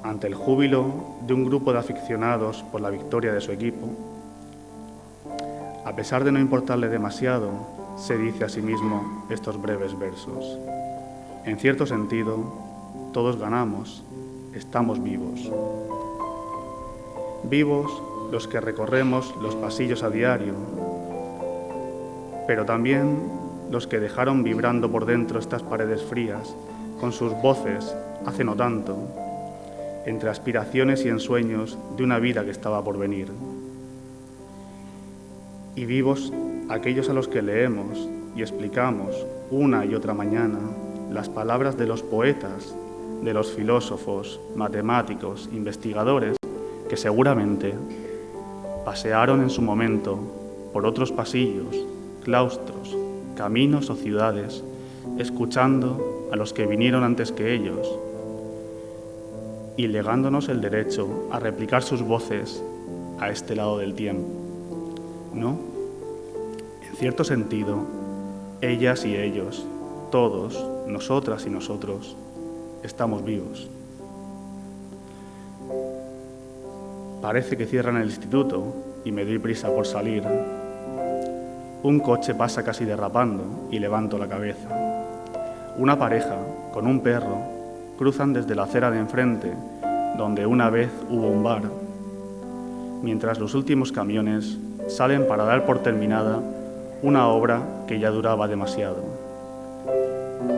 ante el júbilo de un grupo de aficionados por la victoria de su equipo, a pesar de no importarle demasiado, se dice a sí mismo estos breves versos. En cierto sentido, todos ganamos, estamos vivos. Vivos los que recorremos los pasillos a diario, pero también los que dejaron vibrando por dentro estas paredes frías, con sus voces, hace no tanto, entre aspiraciones y ensueños de una vida que estaba por venir. Y vivos aquellos a los que leemos y explicamos una y otra mañana las palabras de los poetas, de los filósofos, matemáticos, investigadores, que seguramente pasearon en su momento por otros pasillos, claustros, caminos o ciudades, escuchando a los que vinieron antes que ellos y legándonos el derecho a replicar sus voces a este lado del tiempo. ¿No? En cierto sentido, ellas y ellos, todos, nosotras y nosotros, estamos vivos. Parece que cierran el instituto y me doy prisa por salir. Un coche pasa casi derrapando y levanto la cabeza. Una pareja con un perro cruzan desde la acera de enfrente, donde una vez hubo un bar, mientras los últimos camiones salen para dar por terminada una obra que ya duraba demasiado.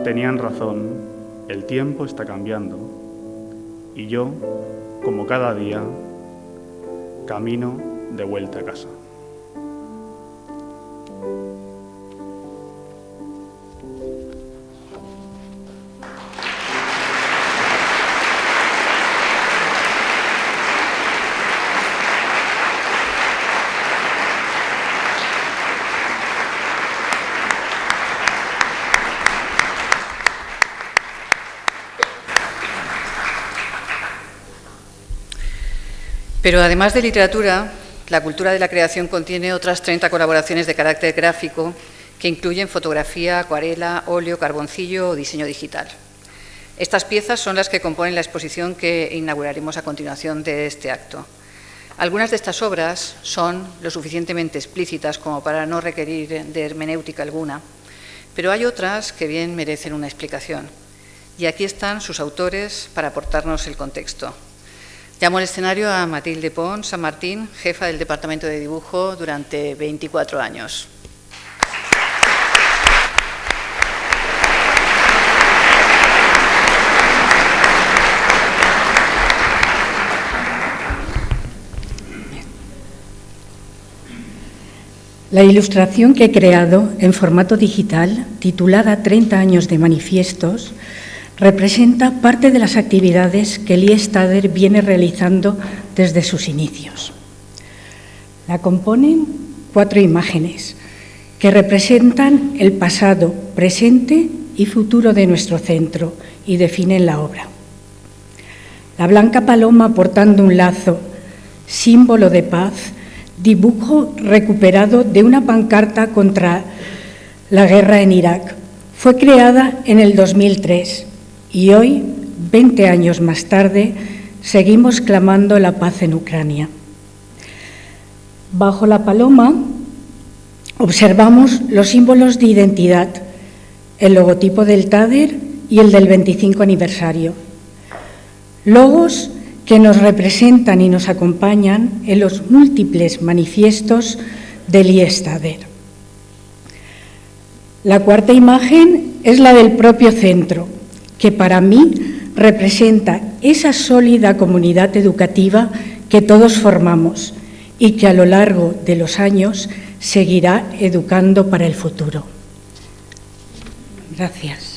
Tenían razón, el tiempo está cambiando, y yo, como cada día, camino de vuelta a casa. Pero además de literatura, la cultura de la creación contiene otras 30 colaboraciones de carácter gráfico que incluyen fotografía, acuarela, óleo, carboncillo o diseño digital. Estas piezas son las que componen la exposición que inauguraremos a continuación de este acto. Algunas de estas obras son lo suficientemente explícitas como para no requerir de hermenéutica alguna, pero hay otras que bien merecen una explicación. Y aquí están sus autores para aportarnos el contexto. Llamo al escenario a Matilde Pons San Martín, jefa del Departamento de Dibujo durante 24 años. La ilustración que he creado en formato digital, titulada 30 años de manifiestos, representa parte de las actividades que Lie Stader viene realizando desde sus inicios. La componen 4 imágenes que representan el pasado, presente y futuro de nuestro centro y definen la obra. La blanca paloma portando un lazo, símbolo de paz, dibujo recuperado de una pancarta contra la guerra en Irak. Fue creada en el 2003 y hoy, 20 años más tarde, seguimos clamando la paz en Ucrania. Bajo la paloma observamos los símbolos de identidad, el logotipo del TADER y el del 25 aniversario. Logos que nos representan y nos acompañan en los múltiples manifiestos de Lie Stader. La cuarta imagen es la del propio centro, que para mí representa esa sólida comunidad educativa que todos formamos y que a lo largo de los años seguirá educando para el futuro. Gracias.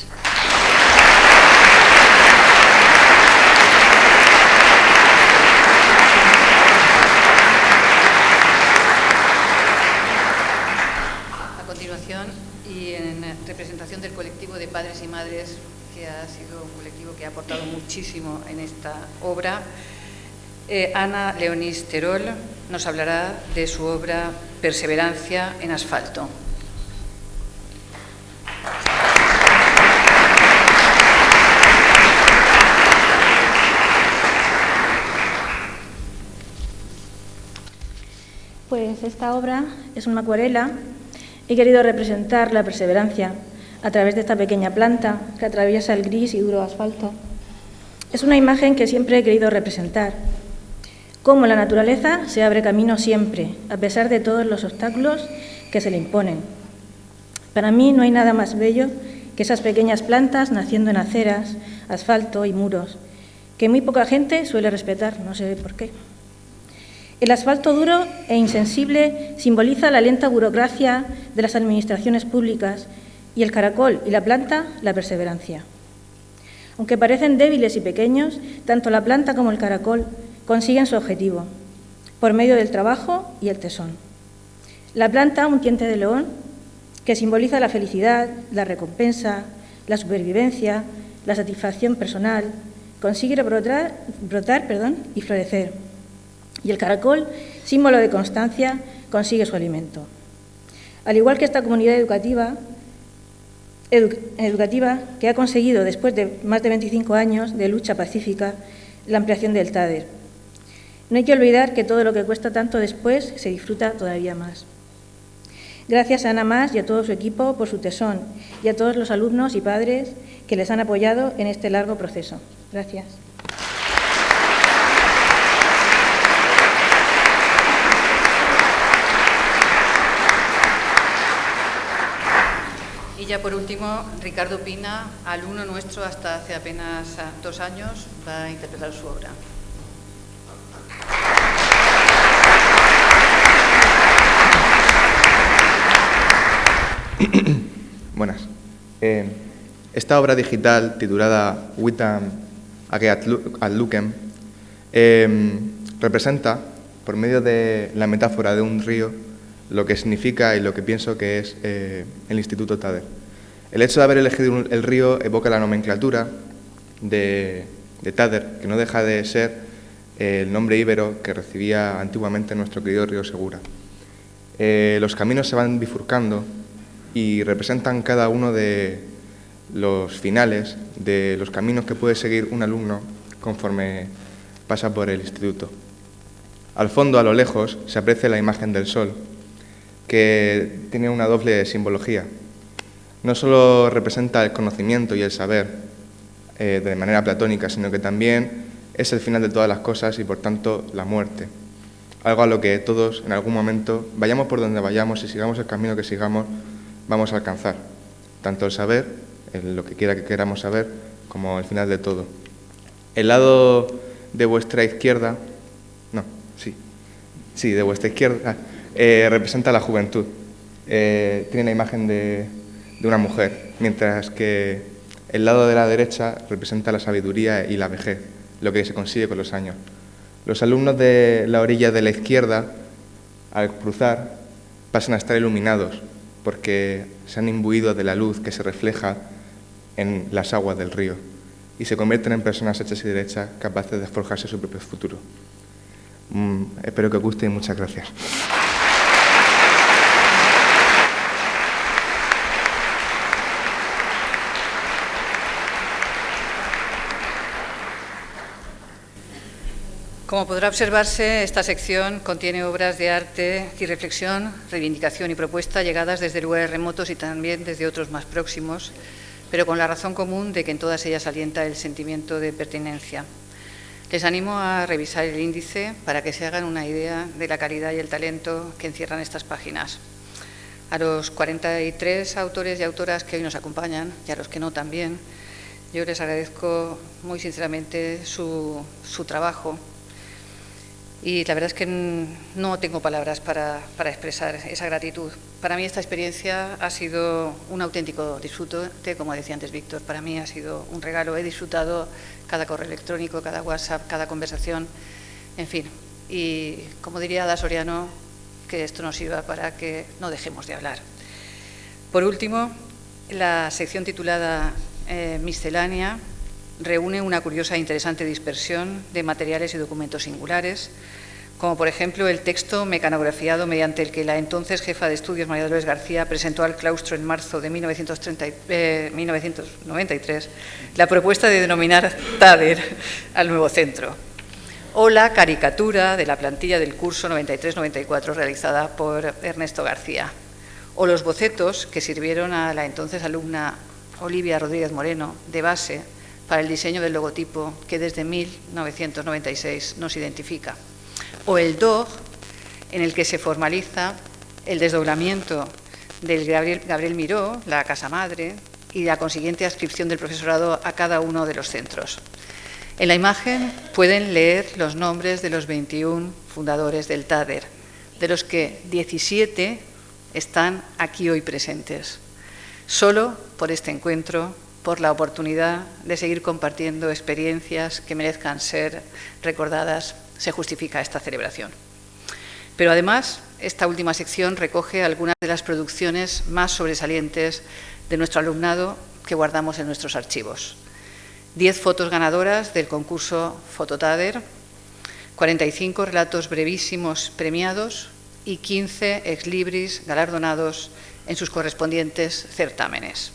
Y en representación del colectivo de padres y madres, que ha sido un colectivo que ha aportado muchísimo en esta obra, Ana Leonís Terol nos hablará de su obra Perseverancia en asfalto. Pues esta obra es una acuarela. He querido representar la perseverancia a través de esta pequeña planta que atraviesa el gris y duro asfalto. Es una imagen que siempre he querido representar. Cómo la naturaleza se abre camino siempre, a pesar de todos los obstáculos que se le imponen. Para mí no hay nada más bello que esas pequeñas plantas naciendo en aceras, asfalto y muros, que muy poca gente suele respetar, no sé por qué. El asfalto duro e insensible simboliza la lenta burocracia de las administraciones públicas y el caracol y la planta, la perseverancia. Aunque parecen débiles y pequeños, tanto la planta como el caracol consiguen su objetivo, por medio del trabajo y el tesón. La planta, un diente de león, que simboliza la felicidad, la recompensa, la supervivencia, la satisfacción personal, consigue brotar y florecer. Y el caracol, símbolo de constancia, consigue su alimento. Al igual que esta comunidad educativa que ha conseguido, después de más de 25 años de lucha pacífica, la ampliación del TADER. No hay que olvidar que todo lo que cuesta tanto después se disfruta todavía más. Gracias a Ana Mas y a todo su equipo por su tesón y a todos los alumnos y padres que les han apoyado en este largo proceso. Gracias. Y ya por último, Ricardo Pina, alumno nuestro hasta hace apenas 2 años, va a interpretar su obra. Buenas. Esta obra digital titulada Witam Ageat Lukem representa, por medio de la metáfora de un río, lo que significa y lo que pienso que es el Instituto TADER. El hecho de haber elegido el río evoca la nomenclatura de TADER, que no deja de ser el nombre íbero que recibía antiguamente nuestro querido río Segura. Los caminos se van bifurcando y representan cada uno de los finales de los caminos que puede seguir un alumno conforme pasa por el instituto. Al fondo, a lo lejos, se aprecia la imagen del sol, que tiene una doble simbología. No solo representa el conocimiento y el saber de manera platónica, sino que también es el final de todas las cosas y, por tanto, la muerte. Algo a lo que todos, en algún momento, vayamos por donde vayamos y sigamos el camino que sigamos, vamos a alcanzar. Tanto el saber, lo que quiera que queramos saber, como el final de todo. El lado de vuestra izquierda, de vuestra izquierda, representa la juventud. Tiene la imagen de una mujer, mientras que el lado de la derecha representa la sabiduría y la vejez, lo que se consigue con los años. Los alumnos de la orilla de la izquierda, al cruzar, pasan a estar iluminados, porque se han imbuido de la luz que se refleja en las aguas del río y se convierten en personas hechas y derechas capaces de forjarse su propio futuro. Espero que os guste y muchas gracias. Como podrá observarse, esta sección contiene obras de arte y reflexión, reivindicación y propuesta llegadas desde lugares remotos y también desde otros más próximos, pero con la razón común de que en todas ellas alienta el sentimiento de pertenencia. Les animo a revisar el índice para que se hagan una idea de la calidad y el talento que encierran estas páginas. A los 43 autores y autoras que hoy nos acompañan, y a los que no también, yo les agradezco muy sinceramente su trabajo. Y la verdad es que no tengo palabras para expresar esa gratitud. Para mí esta experiencia ha sido un auténtico disfrute, como decía antes Víctor, para mí ha sido un regalo. He disfrutado cada correo electrónico, cada WhatsApp, cada conversación, en fin. Y como diría Ada Soriano, que esto nos sirva para que no dejemos de hablar. Por último, la sección titulada Miscelánea reúne una curiosa e interesante dispersión de materiales y documentos singulares, como por ejemplo el texto mecanografiado mediante el que la entonces jefa de estudios, María Dolores García, presentó al claustro en marzo de 1993 la propuesta de denominar TADER al nuevo centro, o la caricatura de la plantilla del curso 93-94 realizada por Ernesto García, o los bocetos que sirvieron a la entonces alumna Olivia Rodríguez Moreno de base para el diseño del logotipo que desde 1996 nos identifica, o el DOG, en el que se formaliza el desdoblamiento del Gabriel Miró, la Casa Madre, y la consiguiente adscripción del profesorado a cada uno de los centros. En la imagen pueden leer los nombres de los 21 fundadores del TADER, de los que 17 están aquí hoy presentes. Solo por este encuentro, por la oportunidad de seguir compartiendo experiencias que merezcan ser recordadas, se justifica esta celebración. Pero además, esta última sección recoge algunas de las producciones más sobresalientes de nuestro alumnado que guardamos en nuestros archivos. 10 fotos ganadoras del concurso Fototader, 45 relatos brevísimos premiados y 15 ex libris galardonados en sus correspondientes certámenes.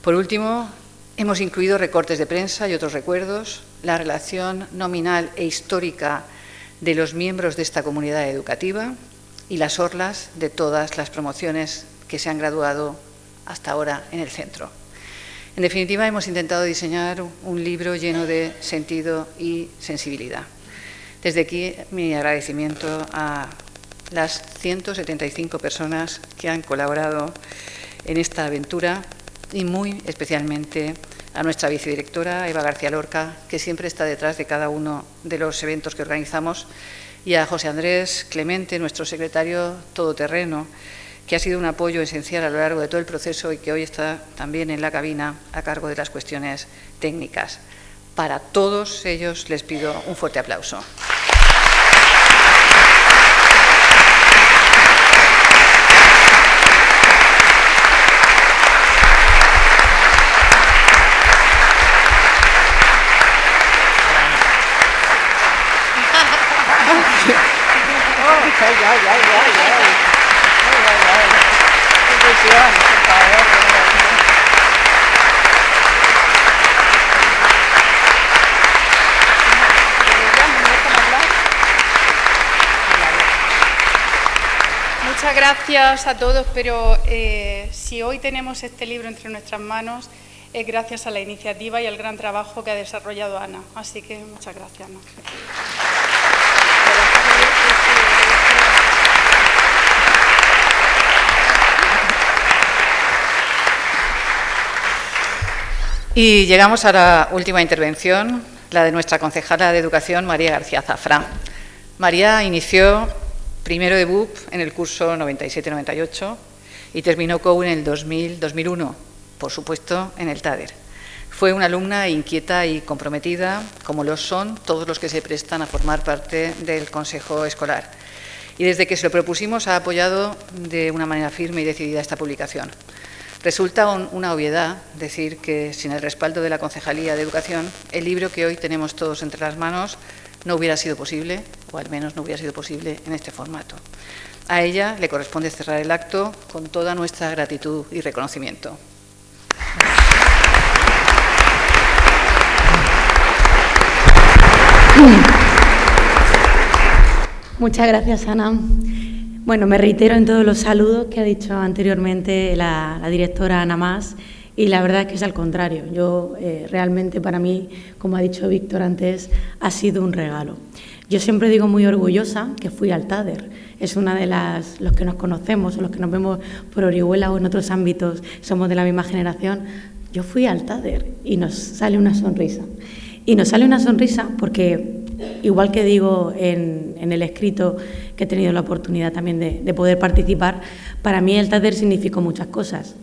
Por último, hemos incluido recortes de prensa y otros recuerdos, la relación nominal e histórica de los miembros de esta comunidad educativa y las orlas de todas las promociones que se han graduado hasta ahora en el centro. En definitiva, hemos intentado diseñar un libro lleno de sentido y sensibilidad. Desde aquí, mi agradecimiento a las 175 personas que han colaborado en esta aventura y muy especialmente a nuestra vicedirectora, Eva García Lorca, que siempre está detrás de cada uno de los eventos que organizamos, y a José Andrés Clemente, nuestro secretario todoterreno, que ha sido un apoyo esencial a lo largo de todo el proceso y que hoy está también en la cabina a cargo de las cuestiones técnicas. Para todos ellos les pido un fuerte aplauso. Muchas gracias a todos, pero si hoy tenemos este libro entre nuestras manos es gracias a la iniciativa y al gran trabajo que ha desarrollado Ana. Así que muchas gracias, Ana. Y llegamos a la última intervención, la de nuestra concejala de Educación, María García Zafra. María inició primero de BUP en el curso 97-98 y terminó COU en el 2000-2001, por supuesto en el TADER. Fue una alumna inquieta y comprometida, como lo son todos los que se prestan a formar parte del Consejo Escolar. Y desde que se lo propusimos ha apoyado de una manera firme y decidida esta publicación. Resulta una obviedad decir que sin el respaldo de la Concejalía de Educación, el libro que hoy tenemos todos entre las manos no hubiera sido posible, o al menos no hubiera sido posible en este formato. A ella le corresponde cerrar el acto con toda nuestra gratitud y reconocimiento. Muchas gracias, Ana. Bueno, me reitero en todos los saludos que ha dicho anteriormente la directora Ana Mas, y la verdad es que es al contrario. Yo realmente para mí, como ha dicho Víctor antes, ha sido un regalo. Yo siempre digo muy orgullosa que fui al TADER. Es una de los que nos conocemos o los que nos vemos por Orihuela o en otros ámbitos, somos de la misma generación. Yo fui al TADER y nos sale una sonrisa. Y nos sale una sonrisa porque, igual que digo en el escrito que he tenido la oportunidad también de poder participar, para mí el TADER significó muchas cosas.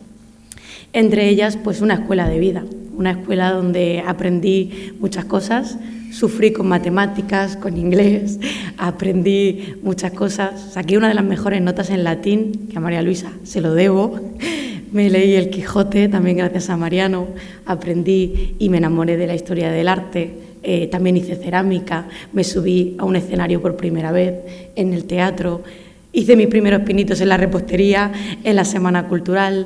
Entre ellas, pues una escuela de vida, una escuela donde aprendí muchas cosas, sufrí con matemáticas, con inglés, aprendí muchas cosas, saqué una de las mejores notas en latín, que a María Luisa se lo debo, me leí El Quijote, también gracias a Mariano, aprendí y me enamoré de la historia del arte, también hice cerámica, me subí a un escenario por primera vez en el teatro, hice mis primeros pinitos en la repostería, en la Semana Cultural.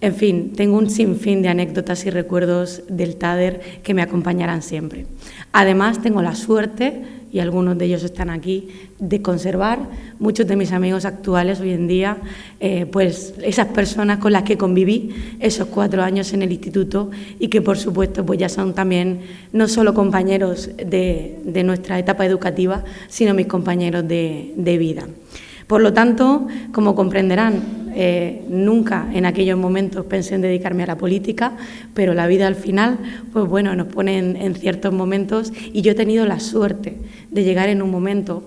En fin, tengo un sinfín de anécdotas y recuerdos del TADER que me acompañarán siempre. Además, tengo la suerte, y algunos de ellos están aquí, de conservar muchos de mis amigos actuales hoy en día, pues esas personas con las que conviví esos 4 años en el instituto y que, por supuesto, pues ya son también no solo compañeros de nuestra etapa educativa, sino mis compañeros de vida. Por lo tanto, como comprenderán, nunca en aquellos momentos pensé en dedicarme a la política, pero la vida al final, pues bueno, nos pone en ciertos momentos, y yo he tenido la suerte de llegar en un momento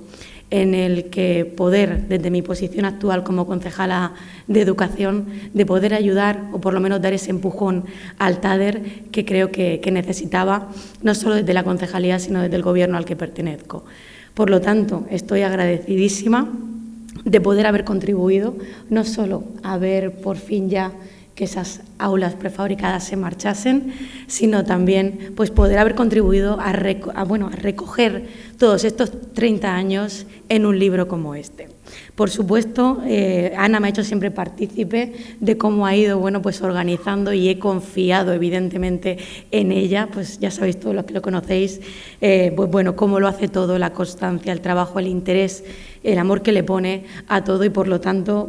en el que poder, desde mi posición actual como concejala de Educación, de poder ayudar o por lo menos dar ese empujón al TADER que creo que necesitaba, no solo desde la concejalía, sino desde el Gobierno al que pertenezco. Por lo tanto, estoy agradecidísima de poder haber contribuido, no solo a ver por fin ya que esas aulas prefabricadas se marchasen, sino también pues poder haber contribuido a recoger todos estos 30 años en un libro como este. Por supuesto, Ana me ha hecho siempre partícipe de cómo ha ido pues organizando, y he confiado evidentemente en ella, pues ya sabéis todos los que lo conocéis, pues bueno, cómo lo hace todo, la constancia, el trabajo, el interés, el amor que le pone a todo, y por lo tanto,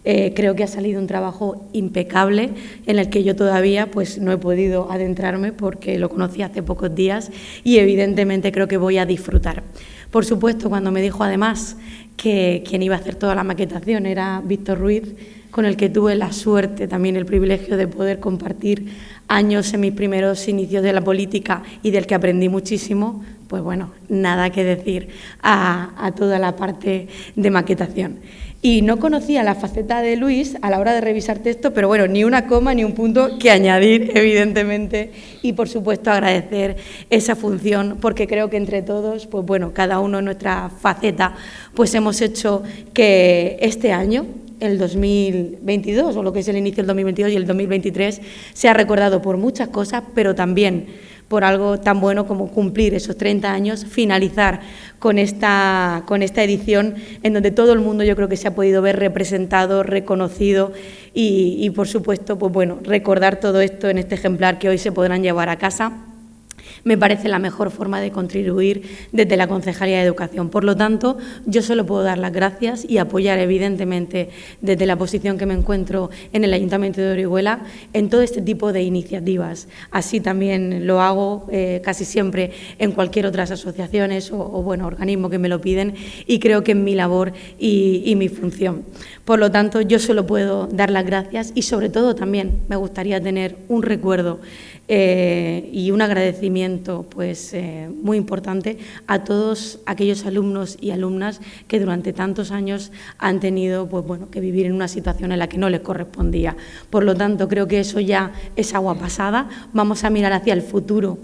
creo que ha salido un trabajo impecable en el que yo todavía pues no he podido adentrarme porque lo conocí hace pocos días, y evidentemente creo que voy a disfrutar. Por supuesto, cuando me dijo además que quien iba a hacer toda la maquetación era Víctor Ruiz, con el que tuve la suerte, también el privilegio de poder compartir años en mis primeros inicios de la política y del que aprendí muchísimo, pues bueno, nada que decir a toda la parte de maquetación. Y no conocía la faceta de Luis a la hora de revisar texto, pero bueno, ni una coma ni un punto que añadir, evidentemente, y por supuesto agradecer esa función, porque creo que entre todos, pues bueno, cada uno en nuestra faceta, pues hemos hecho que este año, el 2022, o lo que es el inicio del 2022 y el 2023, sea recordado por muchas cosas, pero también por algo tan bueno como cumplir esos 30 años, finalizar con esta edición en donde todo el mundo yo creo que se ha podido ver representado, reconocido y por supuesto, pues bueno, recordar todo esto en este ejemplar que hoy se podrán llevar a casa. Me parece la mejor forma de contribuir desde la Concejalía de Educación. Por lo tanto, yo solo puedo dar las gracias y apoyar, evidentemente, desde la posición que me encuentro en el Ayuntamiento de Orihuela, en todo este tipo de iniciativas. Así también lo hago casi siempre en cualquier otras asociaciones o organismo que me lo piden, y creo que es mi labor y mi función. Por lo tanto, yo solo puedo dar las gracias, y sobre todo también me gustaría tener un recuerdo y un agradecimiento pues muy importante a todos aquellos alumnos y alumnas que durante tantos años han tenido pues bueno, que vivir en una situación en la que no les correspondía. Por lo tanto, creo que eso ya es agua pasada. Vamos a mirar hacia el futuro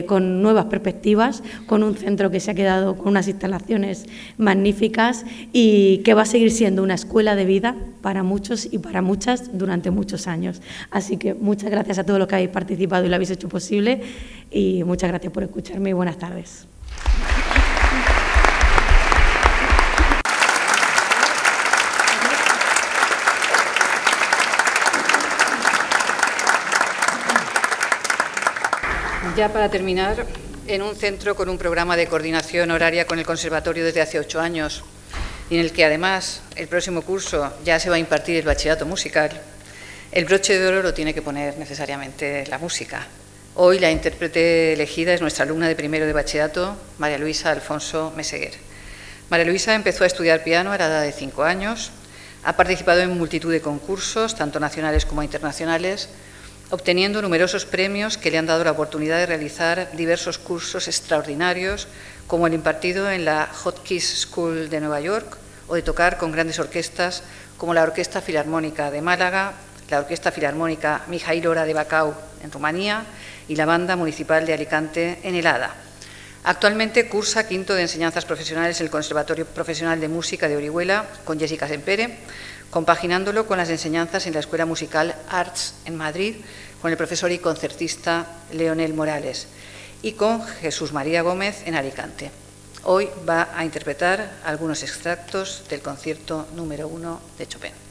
con nuevas perspectivas, con un centro que se ha quedado con unas instalaciones magníficas y que va a seguir siendo una escuela de vida para muchos y para muchas durante muchos años. Así que muchas gracias a todos los que habéis participado y lo habéis hecho posible, y muchas gracias por escucharme y buenas tardes. Ya para terminar, en un centro con un programa de coordinación horaria con el Conservatorio desde hace 8 años, y en el que además el próximo curso ya se va a impartir el bachillerato musical, el broche de oro lo tiene que poner necesariamente la música. Hoy la intérprete elegida es nuestra alumna de primero de bachillerato, María Luisa Alfonso Meseguer. María Luisa empezó a estudiar piano a la edad de 5 años, ha participado en multitud de concursos, tanto nacionales como internacionales, obteniendo numerosos premios que le han dado la oportunidad de realizar diversos cursos extraordinarios, como el impartido en la Hotchkiss School de Nueva York, o de tocar con grandes orquestas como la Orquesta Filarmónica de Málaga, la Orquesta Filarmónica Mihail Hora de Bacău en Rumanía y la Banda Municipal de Alicante en el Hada. Actualmente cursa quinto de enseñanzas profesionales en el Conservatorio Profesional de Música de Orihuela con Jessica Sempere, compaginándolo con las enseñanzas en la Escuela Musical Arts en Madrid con el profesor y concertista Leonel Morales y con Jesús María Gómez en Alicante. Hoy va a interpretar algunos extractos del concierto número 1 de Chopin.